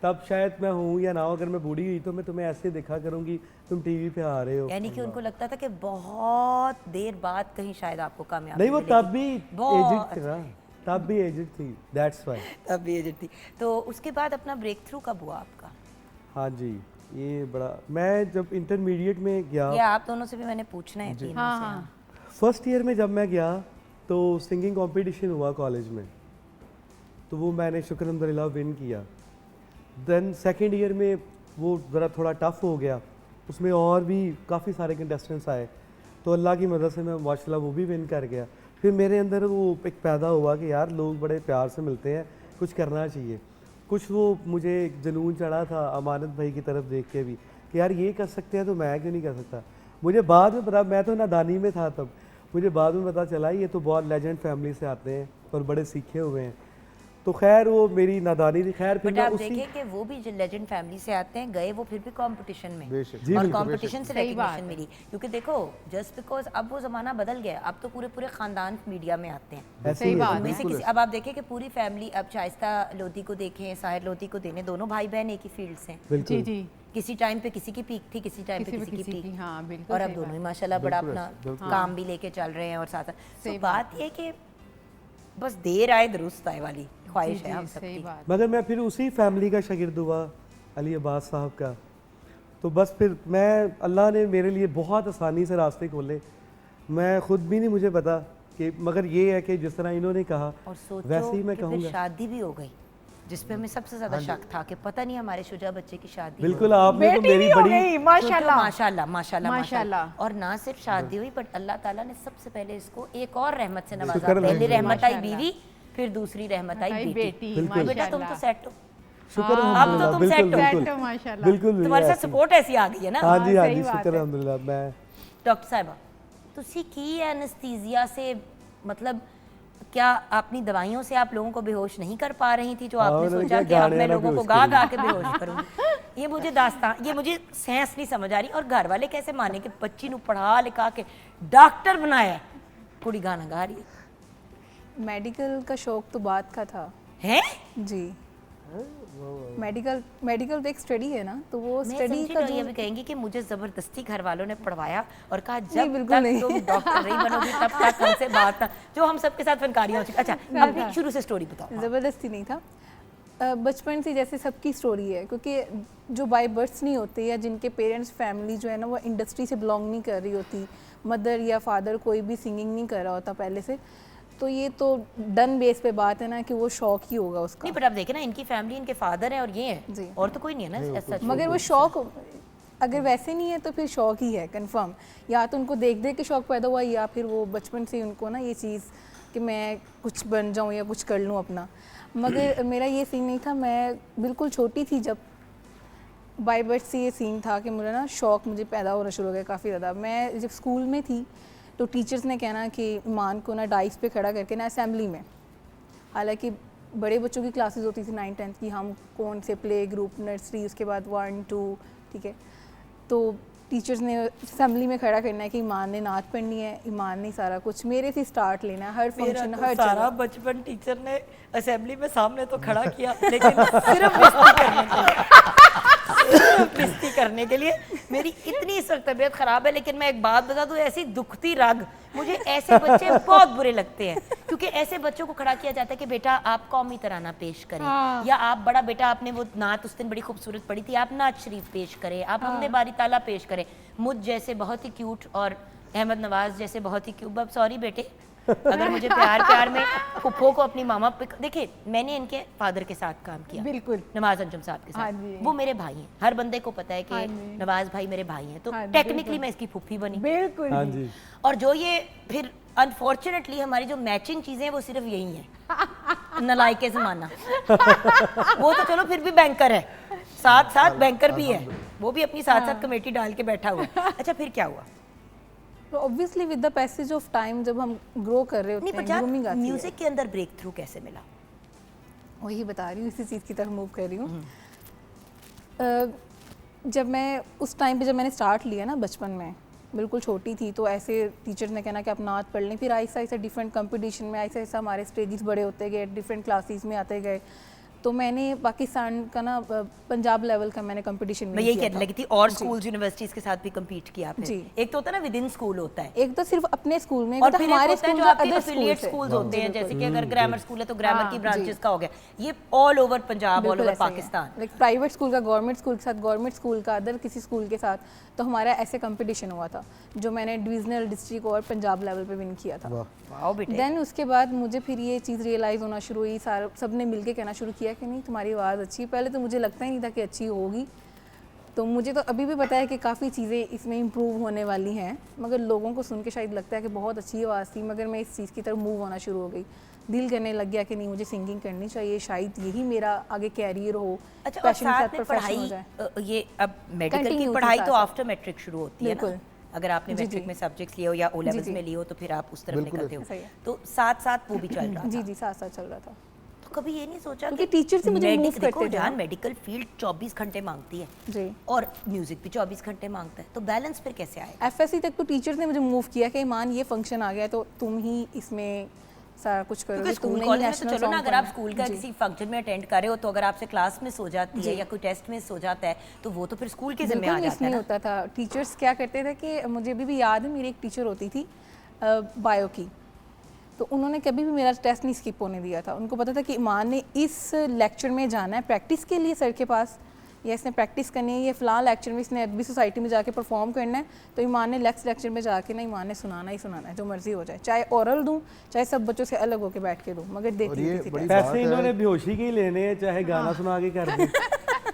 तब शायद मैं हूँ या ना हो, अगर मैं बूढ़ी हुई तो मैं तुम्हें ऐसे देखा करूंगी, तुम टीवी पे आ रहे हो। यानी कि उनको लगता था कि बहुत देर बाद कहीं शायद आपको कामयाबी नहीं, वो मिलेगी। तब भी बहुत एजेड थी ना, तब भी एजेड थी, दैट्स व्हाई। तब भी एजेड थी। तो उसके बाद अपना ब्रेक थ्रू कब हुआ आपका? हाँ जी, ये बड़ा, मैं जब इंटरमीडिएट में गया, ये आप दोनों से भी मैंने पूछना है तीनों हाँ से। हाँ फर्स्ट ईयर में जब मैं गया तो सिंगिंग कंपटीशन हुआ कॉलेज में, तो वो मैंने शुक्र अल्हम्दुलिल्लाह विन किया। देन सेकंड ईयर में वो ज़रा थोड़ा टफ हो गया, उसमें और भी काफ़ी सारे कंटेस्टेंट्स आए, तो अल्लाह की मदद से मैं माशाल्लाह वो भी विन कर गया। फिर मेरे अंदर वो एक पैदा हुआ कि यार लोग बड़े प्यार से मिलते हैं, कुछ करना चाहिए। कुछ वो मुझे एक जुनून चढ़ा था अमानत भाई की तरफ देख के भी कि यार ये कर सकते हैं तो मैं क्यों नहीं कर सकता। मुझे बाद में पता, मैं तो नादानी में था तब, मुझे बाद में पता चला ये तो बहुत लेजेंड फैमिली से आते हैं और बड़े सीखे हुए हैं। तो खैर वो मेरी नादानी थी। खैर फिर बट मैं आप उसी देखें कि वो भी जो लेजेंड फैमिली से आते हैं, गए वो फिर भी कंपटीशन में, बेशक। जी, और बिल्कुल, कंपटीशन से सही बात रिकग्निशन मिली। क्योंकि देखो, जस्ट बिकॉज अब वो ज़माना बदल गया, अब तो पूरे पूरे ख़ानदान मीडिया में आते हैं। ऐसे सही ही है। बात उनमें से किसी, अब आप देखें कि पूरी फैमिली, अब शाइस्ता लोधी को देखें, साहिर लोधी को देने, दोनों भाई बहन एक ही फील्ड से हैं। जी बिल्कुल जी किसी टाइम पे किसी की पीक थी, किसी टाइम पे किसी किसी की पीक, हाँ बिल्कुल और अब सही दोनों ही बात। माशाल्लाह बड़ा बिल्कुल अपना बिल्कुल। काम भी लेके चल रहे हैं और साथ साथ। तो सही बात ये कि बस देर आए दुरुस्त आए वाली ख्वाहिश है हम सही सबकी। बात। मगर मैं फिर उसी फैमिली का शागिर्द हुआ, अली अब्बास साहब का। तो बस फिर मैं, अल्लाह ने मेरे लिए बहुत आसानी से रास्ते खोले, मैं खुद भी नहीं मुझे पता कि, मगर ये है कि जिस तरह इन्होंने कहा और सोचो वैसे ही मैं कि फिर कहूँगा। शादी भी हो गई, जिसपे हमें सबसे ज्यादा शक था कि पता नहीं हमारे शुजा बच्चे की शादी बिल्कुल, हो आपने तो बेटी मेरी भी हो बड़ी गई गई। माशाल्लाह। माशाल्लाह माशाल्लाह माशाल्लाह। माशाल्लाह। और ना सिर्फ शादी हुई बट अल्लाह ताला ने सबसे पहले इसको एक और रहमत से नवाजा। शुक्र पहली अल्हम्दुलिल्लाह। रहमत आई माशाल्लाह। बीवी, फिर दूसरी रहमत आई बेटी। बेटी बिल्कुल। बेटा तुम तो माशाल्लाह। सेट हो, शुक्र अब तो अल्हम्दुलिल्लाह, तुम बिल्कुल सेट हो। बिल्कुल सेट हो, माशाल्लाह। बिल्कुल तुम्हारे साथ ऐसी। सपोर्ट ऐसी आ गई है ना। हाँ जी, हाँ सही जी, बात शुक्र है। अल्हम्दुलिल्लाह। मैं डॉक्टर साहिबा तुसी की एनेस्थीसिया से मतलब क्या अपनी दवाइयों से आप लोगों को बेहोश नहीं कर पा रही थी, जो हाँ, आपने उन्होंने सोचा कहा कि अब गाने मैं ना लोगों को बेहोश गा गा करूंगी। के बेहोश करूंगी। ये मुझे दास्तान, ये मुझे सेंस नहीं समझ आ रही। और घर वाले कैसे माने कि बच्ची नू पढ़ा लिखा के डॉक्टर बनाया है, कुड़ी गाना गा रही मेडिकल का शौक तो बात का था है। जी। मेडिकल तो एक स्टडी है ना, तो वो मैं स्टडी समझी का रही जो अभी कहेंगी कि मुझे जबरदस्ती घर वालों ने पढ़वाया और कहा नहीं, जब बिल्कुल तक नहीं। तुम डॉक्टर नहीं बनोगी तब तक हमसे बात ना, जो हम सबके साथ फनकारियां हो चुकी। अच्छा अपनी शुरू से स्टोरी बताओ। ज़बरदस्ती नहीं था, बचपन से जैसे सबकी स्टोरी है, क्योंकि जो बाय बर्थ नहीं होते या जिनके पेरेंट्स फैमिली जो है ना वो इंडस्ट्री से बिलोंग नहीं कर रही होती, मदर या फादर कोई भी सिंगिंग नहीं कर रहा होता पहले से, तो ये तो डन बेस पे बात है ना कि वो शौक ही होगा उसका। नहीं, पर आप देखें ना, इनकी फैमिली, इनके फादर है और ये है, जी। और तो कोई नहीं है ना सच। मगर वो शौक अगर वैसे नहीं है तो फिर शौक ही है कंफर्म। या तो उनको देख देख के शौक पैदा हुआ, या फिर वो बचपन से उनको ना ये चीज़ कि मैं कुछ बन जाऊँ या कुछ कर लूँ अपना। मगर मेरा ये सीन नहीं था, मैं बिल्कुल छोटी थी जब बाय बर्थ से ये सीन था कि मुझे ना शौक मुझे पैदा होना शुरू हो गया काफ़ी ज़्यादा। मैं जब स्कूल में थी तो टीचर्स ने कहना कि ईमान को ना डाइस पे खड़ा करके ना असेंबली में, हालांकि बड़े बच्चों की क्लासेस होती थी 9th 10th की, हम कौन से प्ले ग्रुप, नर्सरी, उसके बाद 1 2, ठीक है, तो टीचर्स ने असेंबली में खड़ा करना है कि ईमान ने नाच पढ़नी है, ईमान ने सारा कुछ मेरे से स्टार्ट लेना है, हर फंक्शन हर सारा जगह। बचपन टीचर ने असेंबली में सामने तो खड़ा किया, लेकिन सिर्फ बेइज्जती करने के लिए, सिर्फ बेइज्जती करने के लिए। मेरी इतनी इस वक्त तबीयत खराब है, लेकिन मैं एक बात बता दूं, ऐसी दुखती रग, मुझे ऐसे बच्चे बहुत बुरे लगते हैं, क्योंकि ऐसे बच्चों को खड़ा किया जाता है कि बेटा आप कौमी तराना पेश करें, या आप बड़ा बेटा आपने वो नात उस दिन बड़ी खूबसूरत पढ़ी थी, आप नात शरीफ पेश करें, आप हमने बारी ताला पेश करें। मुझ जैसे बहुत ही क्यूट और अहमद नवाज जैसे बहुत ही क्यूट, सॉरी बेटे, अगर मुझे प्यार में फुफ्फो को अपनी मामा पे, देखिए मैंने इनके फादर के साथ काम किया, बिल्कुल। नवाज अंजुम साहब के हाँ साथ, जी। वो मेरे भाई हैं, हर बंदे को पता है हाँ कि जी। नवाज भाई मेरे भाई हैं, तो हाँ जी, टेक्निकली बिल्कुल। मैं इसकी फुफ्फी बनी। बिल्कुल हाँ जी। जी, और जो ये फिर अनफॉर्चुनेटली हमारी जो मैचिंग चीजें हैं वो सिर्फ यही है, नलायके ज़माना। वो तो चलो फिर भी बैंकर है, साथ साथ बैंकर भी है, वो भी अपनी साथ साथ कमेटी डाल के बैठा हुआ है। अच्छा फिर क्या हुआ? तो obviously with the passage of time जब हम ग्रो कर रहे नहीं होते पर हैं, ग्रूमिंग जान आती है। म्यूजिक के अंदर ब्रेक थ्रू कैसे मिला? वही बता रही हूँ, इसी चीज़ की तरफ मूव कर रही हूँ। जब मैं उस टाइम पे जब मैंने स्टार्ट लिया ना बचपन में, बिल्कुल छोटी थी, तो ऐसे टीचर ने कहना कि आप नाच पढ़ लें, फिर आहिस्ता आहिस्ता डिफरेंट कंपटीशन में आहिस्ता आहिस्ता हमारे स्टेजेस बड़े होते गए, डिफरेंट क्लासेस में आते गए, तो मैंने पाकिस्तान का ना पंजाब लेवल का मैंने कंपटीशन मैं यही कहने लगी थी, और स्कूल्स यूनिवर्सिटीज के साथ भी compete किया आपने? जी। एक तो होता है ना विद इन स्कूल होता है, एक तो सिर्फ अपने स्कूल में, और एक तो फिर हमारे होता है स्कूल जो का आपके अदर एफिलिएट स्कूल स्कूल्स होते हैं, जैसे कि अगर बिल्कुल। ग्रामर स्कूल है तो ग्रामर की ब्रांचेस का हो गया, ये all over Punjab, all over Pakistan. Like private school का गवर्नमेंट स्कूल के साथ, गवर्नमेंट स्कूल का अदर किसी स्कूल के साथ, तो हमारा ऐसे कंपटीशन हुआ था जो मैंने डिविजनल, डिस्ट्रिक्ट और पंजाब लेवल पे विन किया था। वाओ बेटे। देन उसके बाद मुझे फिर ये चीज़ रियलाइज़ होना शुरू हुई, सारा सबने मिलके कहना शुरू किया कि नहीं तुम्हारी आवाज़ अच्छी है। पहले तो मुझे लगता ही नहीं था कि अच्छी होगी, तो मुझे तो अभी भी पता है कि काफ़ी चीज़ें इसमें इम्प्रूव होने वाली हैं, मगर लोगों को सुन के शायद लगता है कि बहुत अच्छी आवाज़ थी, मगर मैं इस चीज़ की तरफ मूव होना शुरू हो गई, दिल करने लग गया कि नहीं मुझे सिंगिंग करनी चाहिए, शायद यही मेरा आगे कैरियर हो, अच्छा और passion के साथ में profession हो पढ़ाई, जाए। ये अब मेडिकल की Continue थी पढ़ाई साथ तो साथ। आफ्टर मैट्रिक शुरू होती है ना, बिल्कुल। अगर आपने जी, मैट्रिक जी। में सब्जेक्ट्स लिए हो या ओ लेवल्स जी। में लिए हो तो फिर आप उस तरफ बिल्कुल। निकलते हो, सही है। तो साथ साथ वो भी चल रहा जी था। जी, साथ साथ चल रहा था। तो कभी ये नहीं सोचा क्योंकि टीचर से मुझे मूव देखो करते थे जान, ना। मेडिकल फील्ड 24 घंटे मांगती है जी, और म्यूजिक भी 24 घंटे मांगता है, तो बैलेंस फिर कैसे आएगा? एफएससी तक तो टीचर्स ने मुझे मूव किया कि मान ये फंक्शन आ गया तो तुम ही इसमें सारा कुछ क्योंकि करोगे, स्कूल तुमने ही कॉलेज में तो नेशनल चलो ना, सॉन्ग अगर आप पढ़ना है। स्कूल का जी। किसी फंक्शन में अटेंड कर रहे हो तो अगर आपसे क्लास मिस हो जाती है या कोई टेस्ट मिस हो जाता है तो वो तो फिर स्कूल के जिम्मे आ बिल्कुल मिस जाता है नहीं ना। होता था। टीचर्स क्या करते थे कि मुझे अभी भी याद है, मेरी एक टीचर होती थी बायो की, तो उन्होंने कभी भी मेरा टेस्ट नहीं स्किप होने दिया था। उनको पता था कि ईमान ने इस लेक्चर में जाना है प्रैक्टिस के लिए सर के पास, या इसने प्रैक्टिस करनी है, ये फ़िलहाल लेक्चर में इसने अदबी सोसाइटी में जाके परफॉर्म करना है, तो ईमान ने लेक्चर में जाके ना ईमान ने सुनाना ही सुनाना है, जो मर्जी हो जाए, चाहे ओरल दूँ चाहे सब बच्चों से अलग होकर बैठ के दूँ, मगर और देती ये किसी बड़ी तरह। बात पैसे है। इन्होंने बेहोशी के ही लेने हैं, चाहे गाना सुना के कर दें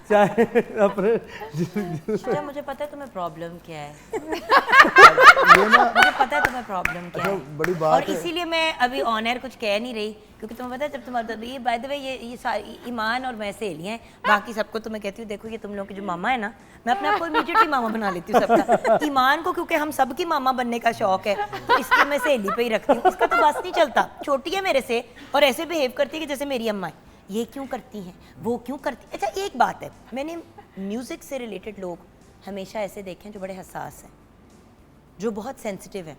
चाहे अपने अच्छा, मुझे पता है तुम्हें प्रॉब्लम क्या है, ये ना मुझे पता है तुम्हें प्रॉब्लम क्या है। बड़ी और बात है। इसीलिए मैं अभी ऑन एयर कुछ कह नहीं रही, क्योंकि तुम्हें पता है जब तुम्हारा ये बाय द वे ये सारी ईमान और मैं सहेलियाँ हैं, बाकी सबको तो मैं कहती हूँ देखो ये तुम लोग के जो मामा है ना, मैं अपने आप को इमीडिएटली मामा बना लेती हूँ सबका। ईमान को क्योंकि हम सबकी मामा बनने का शौक है, तो इसलिए मैं सहेली पे ही रखती हूँ। इसका तो बस नहीं चलता, छोटी है मेरे से और ऐसे बिहेव करती है कि जैसे मेरी अम्मा है, ये क्यों करती हैं, वो क्यों करती। अच्छा एक बात है, मैंने म्यूज़िक से रिलेटेड लोग हमेशा ऐसे देखे हैं जो बड़े हसास हैं, जो बहुत सेंसिटिव हैं,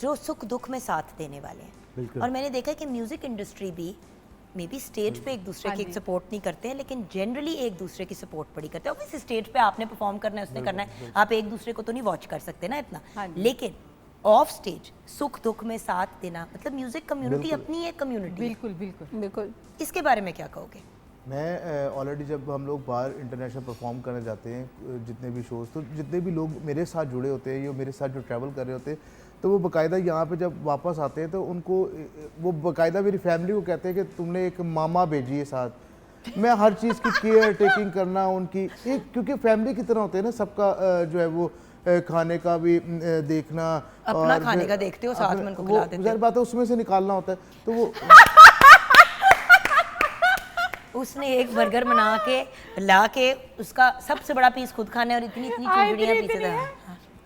जो सुख दुख में साथ देने वाले हैं। बिल्कुल। और मैंने देखा है कि म्यूज़िक इंडस्ट्री भी मे बी स्टेज पे एक दूसरे की सपोर्ट नहीं करते हैं, लेकिन जनरली एक दूसरे की सपोर्ट बड़ी करते हैं। ऑब्वियसली स्टेज पे आपने परफॉर्म करना है, उसने करना है, आप एक दूसरे को तो नहीं वॉच कर सकते ना इतना, लेकिन ऑफ स्टेज सुख दुख में साथ देना, मतलब म्यूजिक कम्युनिटी अपनी एक कम्युनिटी। बिल्कुल बिल्कुल बिल्कुल। इसके बारे में क्या कहोगे? मैं ऑलरेडी जब हम लोग बाहर इंटरनेशनल परफॉर्म करने जाते हैं, जितने भी शोज़, तो जितने भी लोग मेरे साथ जुड़े होते हैं, ये मेरे साथ जो ट्रैवल कर रहे होते हैं, तो वो बाकायदा यहाँ पे जब वापस आते हैं तो उनको वो बाकायदा मेरी फैमिली को कहते हैं कि तुमने एक मामा भेजी है साथ। मैं हर चीज़ की केयर टेकिंग करना उनकी, एक क्योंकि फैमिली की तरह होते हैं ना, सबका जो है वो खाने का भी देखना, अपना और खाने का देखते हो, साथ में उनको खिला देते हो। ज़ाहिर बात है उसमें से निकालना होता है, तो वो उसने एक बर्गर बना के ला के उसका सबसे बड़ा पीस खुद खाना है और इतनी इतनी चुंदड़ियाँ पीसे था।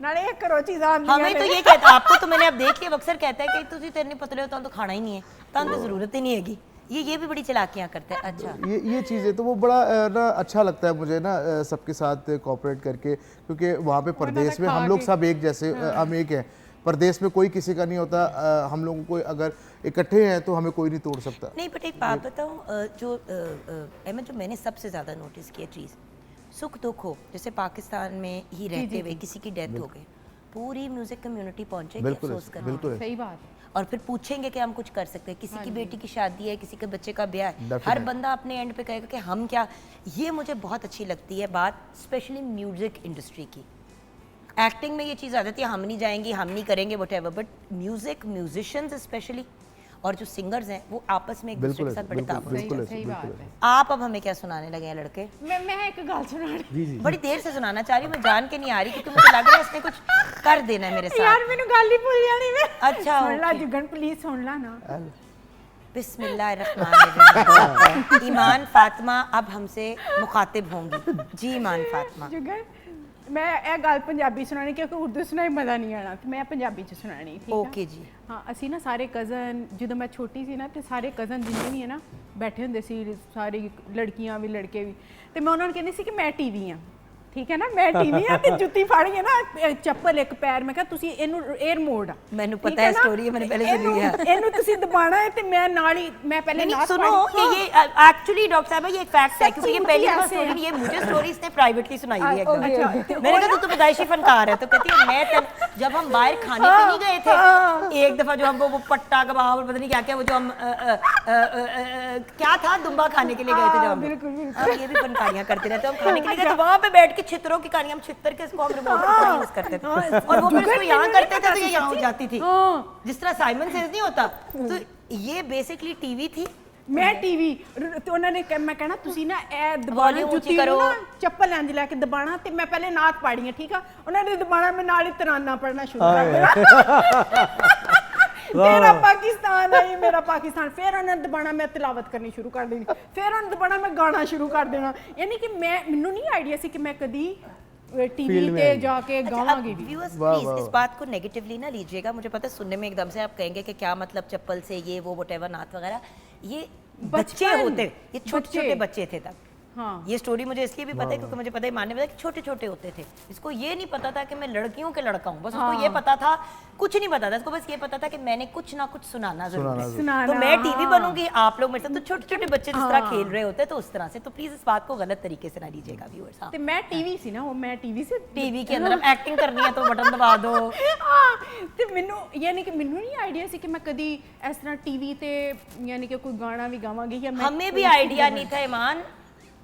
नाले एक करो चीज़ां हमें तो ये कहता, आपको तो मैंने अब देख लिया, अक्सर कहता है कि तुझे तेरे पतले हो तो खाना ही नहीं है, तो जरूरत ही नहीं हैगी। ये भी बड़ी चालाकियां करते हैं। अच्छा, ये चीज़ें तो वो बड़ा ना अच्छा लगता है मुझे ना, सबके साथ कोऑपरेट करके, क्योंकि वहाँ पे परदेश में हम लोग सब एक जैसे, हम एक हैं, परदेश में कोई किसी का नहीं होता, हम लोगों को अगर इकट्ठे हैं तो हमें कोई नहीं तोड़ सकता। नहीं बट एक बात बताऊँ, जो अहमद, जो मैंने सबसे ज़्यादा नोटिस किया चीज़, सुख दुख हो, जैसे पाकिस्तान में ही रहते हुए किसी की डेथ हो गई, पूरी म्यूजिक कम्युनिटी पहुंचेगी अफसोस करने, बिल्कुल सही बात है। और फिर पूछेंगे कि हम कुछ कर सकते हैं। किसी की बेटी की शादी है, किसी के बच्चे का ब्याह है, हर बंदा अपने एंड पे कहेगा कि हम क्या। ये मुझे बहुत अच्छी लगती है बात, स्पेशली म्यूजिक इंडस्ट्री की। एक्टिंग में ये चीज़ आ जाती है, हम नहीं जाएंगे, हम नहीं करेंगे, what ever, but music musicians specially और जो सिंगर्स हैं वो आपस में एक दूसरे के साथ बड़े ताबूत हैं। सही बात है। आप अब हमें क्या सुनाने लगे हैं लड़के? मैं एक गाल सुना रही बड़ी देर से सुनाना चाह रही हूँ, मैं जान के नहीं आ रही, क्योंकि मुझे लग रहा है इसने कुछ कर देना है मेरे साथ। यार मैंने गाल ही भूल जानी मैं। अच्छा, सुन ला ओके। जुगन, प्लीज सुन ला ना। बिस्मिल्लाहिर्रहमानिर्रहीम। ईमान फातिमा अब हमसे मुखातिब होंगी। जी ईमान फातिमा। जुगन, मैं ਇਹ ਗੱਲ ਪੰਜਾਬੀ ਸੁਣਾਣੀ ਕਿਉਂਕਿ ਉਰਦੂ ਸੁਣਾਈ ਮਜ਼ਾ ਨਹੀਂ ਆਣਾ, ਤੇ ਮੈਂ ਪੰਜਾਬੀ ਚ ਸੁਣਾਣੀ, ਠੀਕ ਹੈ? ओके जी। ਹਾਂ, ਅਸੀਂ ਨਾ ਸਾਰੇ ਕਜ਼ਨ, ਜਦੋਂ ਮੈਂ ਛੋਟੀ ਸੀ ਨਾ, ਤੇ ਸਾਰੇ ਕਜ਼ਨ ਜਿੰਨੇ ਵੀ ਹੈ ਨਾ ਬੈਠੇ ਹੁੰਦੇ ਸੀ, ਸਾਰੀ ਲੜਕੀਆਂ ਵੀ ਲੜਕੇ ਵੀ, ਤੇ ਮੈਂ ਉਹਨਾਂ ਨੂੰ ਕਹਿੰਦੀ ਸੀ ਕਿ ਮੈਂ ਟੀਵੀ ਆ, ਠੀਕ ਹੈ ਨਾ, ਮੈਂ ਟੀਵੀ ਆ, ਤੇ ਜੁੱਤੀ ਫੜ ਕੇ ਨਾ ਚੱਪਲ ਇੱਕ ਪੈਰ, ਮੈਂ ਕਿਹਾ ਤੁਸੀਂ ਇਹਨੂੰ 에ਅਰ ਮੋਡ ਆ, ਮੈਨੂੰ ਠੀਕ पता है ਨਾ? स्टोरी है, मैंने पहले सुनी है। ਇਹਨੂੰ ਤੁਸੀਂ ਦਬਾਣਾ ਹੈ, ਤੇ ਮੈਂ ਨਾਲ ਹੀ मैं पहले नहीं नाच सुनो, पाड़ी- ये एक्चुअली डॉक्टर साहब ये एक फैक्ट है, क्योंकि ये पहली दफा ऐसे स्टोरी, ये मुझे स्टोरी इसने प्राइवेटली सुनाई हुई है एकदम। अच्छा, मैंने कहा तू पैदाइशी फनकार है, तो कहती है मैं जब हम बाहर खाने पे नहीं गए थे एक दफा, जो हम वो पट्टा कबाब और पता नहीं क्या क्या, वो जो हम क्या था, दुम्बा खाने के लिए गए थे जब हम लोग। हम ये भी फनकारियां करते रहते, हम खाने के लिए गए तो वहाँ पे बैठ के छितरों की कहानी, हम छितर के इसको हम रिमोट का यूज करते थे, और वो फिर इसको यहाँ करते थे तो ये यहाँ हो जाती थी, जिस तरह साइमन सेज नहीं होता। तो ये बेसिकली टीवी थी। मैं टीवी, ਤੇ ਉਹਨਾਂ ਨੇ ਮੈਂ ਕਹਿਣਾ ਤੁਸੀਂ ਨਾ ਇਹ ਦਬਾਣਾ, Volume ਉੱਚੀ ਜੁੱਤੀ ਕਰੋ। ਨੂੰ ਨਾ ਚੱਪਲ ਇੰਜ ਲੈ ਕੇ ਦਬਾਣਾ, ਤੇ ਮੈਂ ਪਹਿਲੇ ਨਾਤ ਪਾੜੀਆਂ, ਠੀਕ ਆ, ਉਹਨਾਂ ਨੇ ਦਬਾਣਾ, ਮੈਂ ਨਾਲ ਹੀ ਤਰਾਨਾ ਪੜਨਾ ਸ਼ੁਰੂ ਕਰ ਦੇਣਾ। ਮੇਰਾ ਪਾਕਿਸਤਾਨ ਹੈ, ਮੇਰਾ ਪਾਕਿਸਤਾਨ, ਫਿਰ ਉਹਨਾਂ ਨੇ ਦਬਾਣਾ, ਮੈਂ ਤਿਲਾਵਤ ਕਰਨੀ ਸ਼ੁਰੂ ਕਰ ਦੇਣੀ, ਫਿਰ ਉਹਨਾਂ ਨੇ ਦਬਾਣਾ, ਮੈਂ ਗਾਣਾ ਸ਼ੁਰੂ ਕਰ ਦੇਣਾ। ਯਾਨੀ ਕਿ ਮੈਨੂੰ नहीं आइडिया ਸੀ कि मैं कभी टीवी पे जाके गावांगी भी। व्यूअर्स प्लीज इस बात को नेगेटिवली ना लीजिएगा, मुझे पता है सुनने में एकदम से आप कहेंगे कि क्या मतलब चप्पल से ये वो व्हाटएवर नात वगैरह, ये बच्चे होते, ये छोटे छोटे बच्चे थे तब, हाँ। ये स्टोरी मुझे इसलिए भी पता है क्योंकि मुझे पता है ईमान ने बताया कि छोटे छोटे होते थे, इसको ये नहीं पता था कि मैं लड़कियों के लड़का हूँ, बस उसको ये पता था, कुछ नहीं पता था इसको, बस ये पता था कि मैंने कुछ ना कुछ सुनाना जरूर है। सुनाना, तो मैं टीवी बनूंगी, आप लोग मेरे साथ, तो छोटे छोटे बच्चे जिस तरह खेल रहे होते हैं तो उस तरह से, तो प्लीज इस बात को गलत तरीके से ना लीजिएगा व्यूअर्स। हाँ, ਤੇ ਮੈਂ ਟੀਵੀ ਸੀ ਨਾ, ਉਹ ਮੈਂ ਟੀਵੀ से टीवी के अंदर अब एक्टिंग करनी है तो बटन दबा दो। ਤੇ ਮੈਨੂੰ ਯਾਨੀ ਕਿ ਮੈਨੂੰ ਨਹੀਂ ਆਈਡੀਆ ਸੀ ਕਿ ਮੈਂ ਕਦੀ ਇਸ ਤਰ੍ਹਾਂ ਟੀਵੀ ਤੇ ਯਾਨੀ ਕਿ ਕੋਈ ਗਾਣਾ ਵੀ ਗਾਵਾਂਗੀ या मैं हमें भी आइडिया नहीं था ईमान,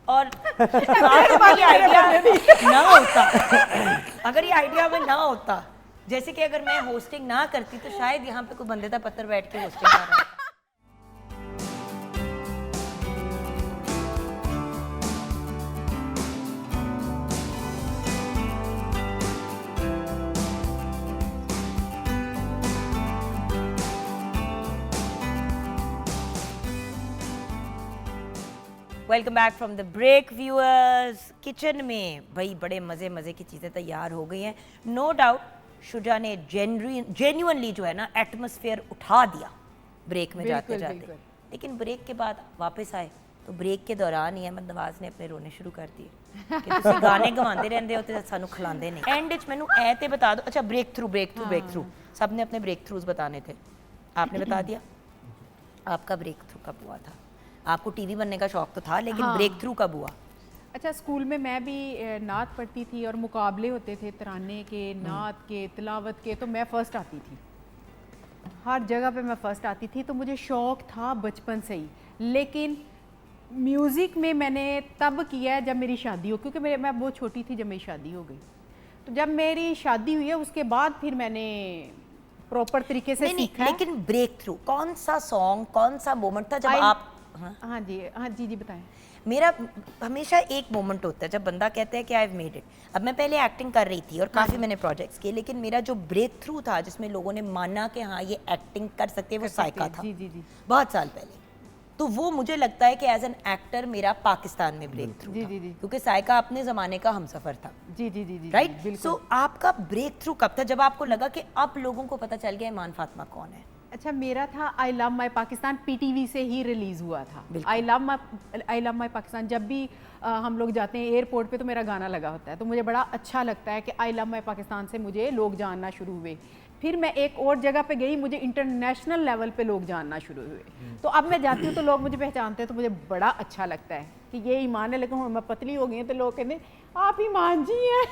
और आपको ये आइडिया ना होता, अगर ये आइडिया हमें ना होता, जैसे कि अगर मैं होस्टिंग ना करती तो शायद यहाँ पे कोई बंदे का पत्थर बैठ के होस्टिंग कर रहा है। Welcome back from the break viewers. Kitchen में भाई बड़े मज़े मज़े की चीज़ें तैयार हो गई हैं, नो डाउट। शुजा ने जेन्युइनली जो है ना एटमॉस्फेयर उठा दिया ब्रेक में जाते बिल्कुल, जाते, बिल्कुल। लेकिन ब्रेक के बाद वापस आए तो ब्रेक के दौरान ही अहमद नवाज ने अपने रोने शुरू कर दिए कि तुसी गाने गवाते रहंदे हो ते सानू खिलांदे नहीं। एंड विच मैनू ऐ ते बता दो, अच्छा ब्रेक थ्रू सब ने अपने ब्रेक थ्रूज बताने थे, आपने बता दिया आपका ब्रेक थ्रू कब हुआ था? आपको टीवी बनने का शौक तो था, लेकिन ब्रेक थ्रू कब हुआ? अच्छा, स्कूल में मैं भी नात पढ़ती थी और मुकाबले होते थे तराने के, नात के, तिलावत के, तो मैं फ़र्स्ट आती थी, हर जगह पे मैं फ़र्स्ट आती थी, तो मुझे शौक़ था बचपन से ही। लेकिन म्यूज़िक में मैंने तब किया है जब मेरी शादी हो, क्योंकि मैं बहुत छोटी थी जब मेरी शादी हो गई। तो जब मेरी शादी हुई है उसके बाद फिर मैंने प्रॉपर तरीके से सीखा है। लेकिन ब्रेक थ्रू कौन सा सॉन्ग, कौन सा मोमेंट था जब आप? हाँ जी बताएं। मेरा हमेशा एक मोमेंट होता है जब बंदा कहता है कि आई हैव मेड इट। अब मैं पहले एक्टिंग कर रही थी और काफ़ी मैंने प्रोजेक्ट्स किए, लेकिन मेरा जो ब्रेक थ्रू था जिसमें लोगों ने माना कि हाँ ये एक्टिंग कर सकते हैं, वो साइका था। जी। बहुत साल पहले। तो वो मुझे लगता है कि एज एन एक्टर मेरा पाकिस्तान में ब्रेक थ्रू था, जी। क्योंकि साइका अपने ज़माने का हमसफ़र था। जी राइट। सो आपका ब्रेक थ्रू कब था जब आपको लगा कि अब लोगों को पता चल गया ईमान फातिमा कौन है? अच्छा, मेरा था I love my Pakistan, PTV से ही रिलीज़ हुआ था। आई लव माई पाकिस्तान जब भी हम लोग जाते हैं एयरपोर्ट पे तो मेरा गाना लगा होता है, तो मुझे बड़ा अच्छा लगता है कि आई लव माई पाकिस्तान से मुझे लोग जानना शुरू हुए। फिर मैं एक और जगह पे गई, मुझे इंटरनेशनल लेवल पे लोग जानना शुरू हुए। तो अब मैं जाती हूँ तो लोग मुझे पहचानते हैं, तो मुझे बड़ा अच्छा लगता है कि ये ईमान है। लेकिन मैं पतली हो गई हैं तो लोग कहते आप ईमान जी हैं।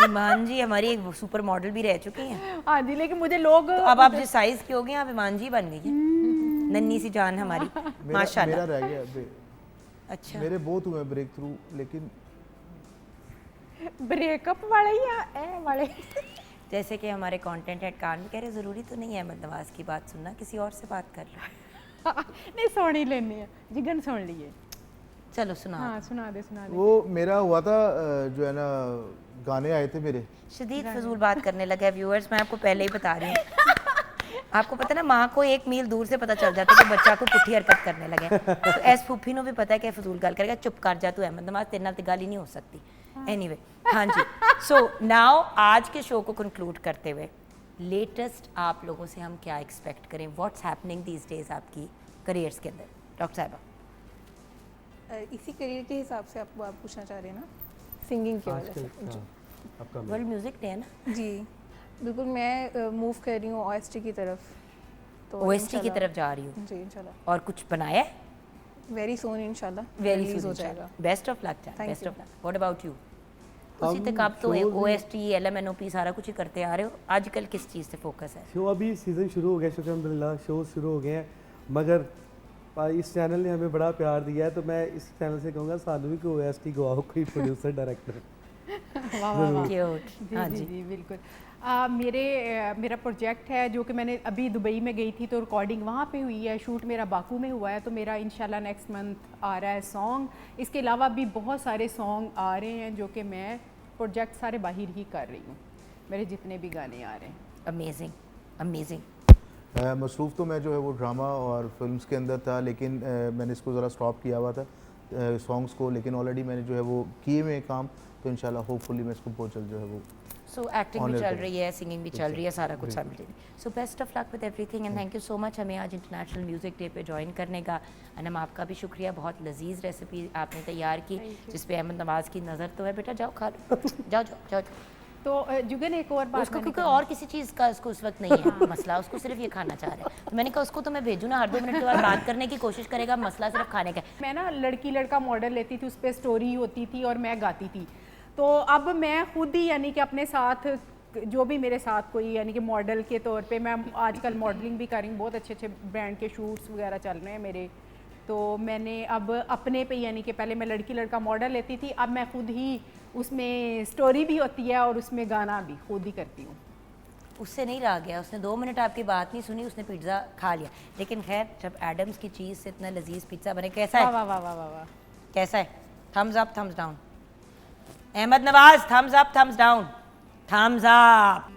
ईमान जी हमारी एक सुपर मॉडल भी रह चुकी हैं। हाँ जी, लेकिन मुझे लोग तो अब आप जिस साइज की हो गई आप ईमान जी बन गई हैं, नन्ही सी जान हमारी माशाल्लाह। मेरा रह गया अभी। अच्छा, मेरे बहुत हुए ब्रेक थ्रू, लेकिन ब्रेकअप वाले या ए वाले। जैसे कि हमारे कंटेंट हेड कान भी कह रहे ज़रूरी तो नहीं है अहमद नवाज की बात सुनना, किसी और से बात कर लो। नहीं, सुन ही लेनी है, जिगन सुन लिए। चलो सुना। हाँ सुना दे। वो मेरा हुआ था जो है ना, गाने आए थे मेरे। शदीद फजूल बात करने लगा है व्यूअर्स, मैं आपको पहले ही बता रही हूँ। आपको पता है ना, माँ को 1 मील दूर से पता चल जाता है कि बच्चा को पुट्ठी हरकत करने लगे। तो एस फूफी ने भी पता है कि फजूल गल करेगा, चुप कर जा तू अहमद नवाज, तेरे नाल ते गल ही नहीं हो सकती। एनीवे, हाँ जी। सो नाउ आज के शो को कंक्लूड करते हुए लेटेस्ट आप लोगों से हम क्या एक्सपेक्ट करें, व्हाट्स हैपनिंग दीज डेज आपकी करियर्स के अंदर? डॉक्टर साहिबा, इसी करियर के हिसाब से आप पूछना चाह रहे हैं ना, सिंगिंग की वजह से? आपका वर्ल्ड म्यूजिक डे है ना? जी बिल्कुल, मैं मूव कर रही हूँ OST की तरफ। तो OST की तरफ जा रही हूँ जी इंशाल्लाह, और कुछ बनाया है? वेरी सून इंशाल्लाह वेरी रिलीज सून हो जाएगा। Best of luck, Thank best you. Of luck. What about you? उसी हम तक आप तो shows OST LMNOP सारा कुछ ही करते आ रहे हो, आजकल किस चीज़ से फोकस है? शो अभी सीज़न शुरू हो गया, शुक्र अल्हम्दुलिल्लाह शो शुरू हो गए हैं, मगर इस चैनल ने हमें बड़ा प्यार दिया है, तो मैं इस चैनल से कहूँगा सानू भी कोई OST गवाओ, कोई प्रोड्यूसर डायरेक्टर। क्यूट। हाँ जी बिल्कुल। मेरा प्रोजेक्ट है जो कि मैंने अभी दुबई में गई थी तो रिकॉर्डिंग वहाँ पे हुई है, शूट मेरा बाकू में हुआ है, तो मेरा इंशाल्लाह नेक्स्ट मंथ आ रहा है सॉन्ग। इसके अलावा भी बहुत सारे सॉन्ग आ रहे हैं जो कि मैं प्रोजेक्ट सारे बाहर ही कर रही हूँ, मेरे जितने भी गाने आ रहे हैं। Amazing amazing. मसरूफ़ तो मैं जो है वो ड्रामा और फिल्म्स के अंदर था, लेकिन मैंने इसको ज़रा स्टॉप किया हुआ था सॉन्ग्स को, लेकिन ऑलरेडी मैंने जो है वो किए हुए काम, तो इंशाल्लाह होपफुली मैं इसको बहुत जल्द जो है वो सो एक्टिंग भी Honor चल करो। रही है, सिंगिंग भी चल रही है, सारा कुछ simultaneous. So best of luck with everything and thank you so much हमें आज इंटरनेशनल म्यूज़िक डे पे ज्वाइन करने का। एंड हम आपका भी शुक्रिया, बहुत लजीज रेसिपी आपने तैयार की जिस पे अहमद नवाज़ की नज़र तो है। बेटा जाओ खा लो, जाओ जाओ जाओ। तो जुगन एक और बात उसको मैंने क्योंकि और किसी चीज़ का उसको उस वक्त नहीं है मसला, उसको सिर्फ ये खाना चाह रहा है। तो मैंने कहा उसको तो मैं भेजूँ ना, हर 2 मिनट के बाद बात करने की कोशिश करेगा, मसला सिर्फ खाने का है। मैं ना लड़की लड़का मॉडल लेती थी, उस पर स्टोरी होती थी और मैं गाती थी। तो अब मैं खुद ही यानी कि अपने साथ जो भी मेरे साथ कोई यानी कि मॉडल के तौर पे मैं आजकल मॉडलिंग भी कर रही हूँ, बहुत अच्छे अच्छे ब्रांड के शूट्स वगैरह चल रहे हैं मेरे। तो मैंने अब अपने पे यानी कि पहले मैं लड़की लड़का मॉडल लेती थी, अब मैं खुद ही उसमें स्टोरी भी होती है और उसमें गाना भी खुद ही करती हूँ। उससे नहीं रह गया, उसने 2 मिनट आपकी बात नहीं सुनी, उसने पिज़्ज़ा खा लिया। लेकिन खैर जब एडम्स की चीज़ से इतना लजीज पिज़्ज़ा बने, कैसा वाह है? वाह वाह वाह वाह वाह। कैसा है? Thumbs up, thumbs down? Ahmed Nawaz, thumbs up, thumbs down? Thumbs up.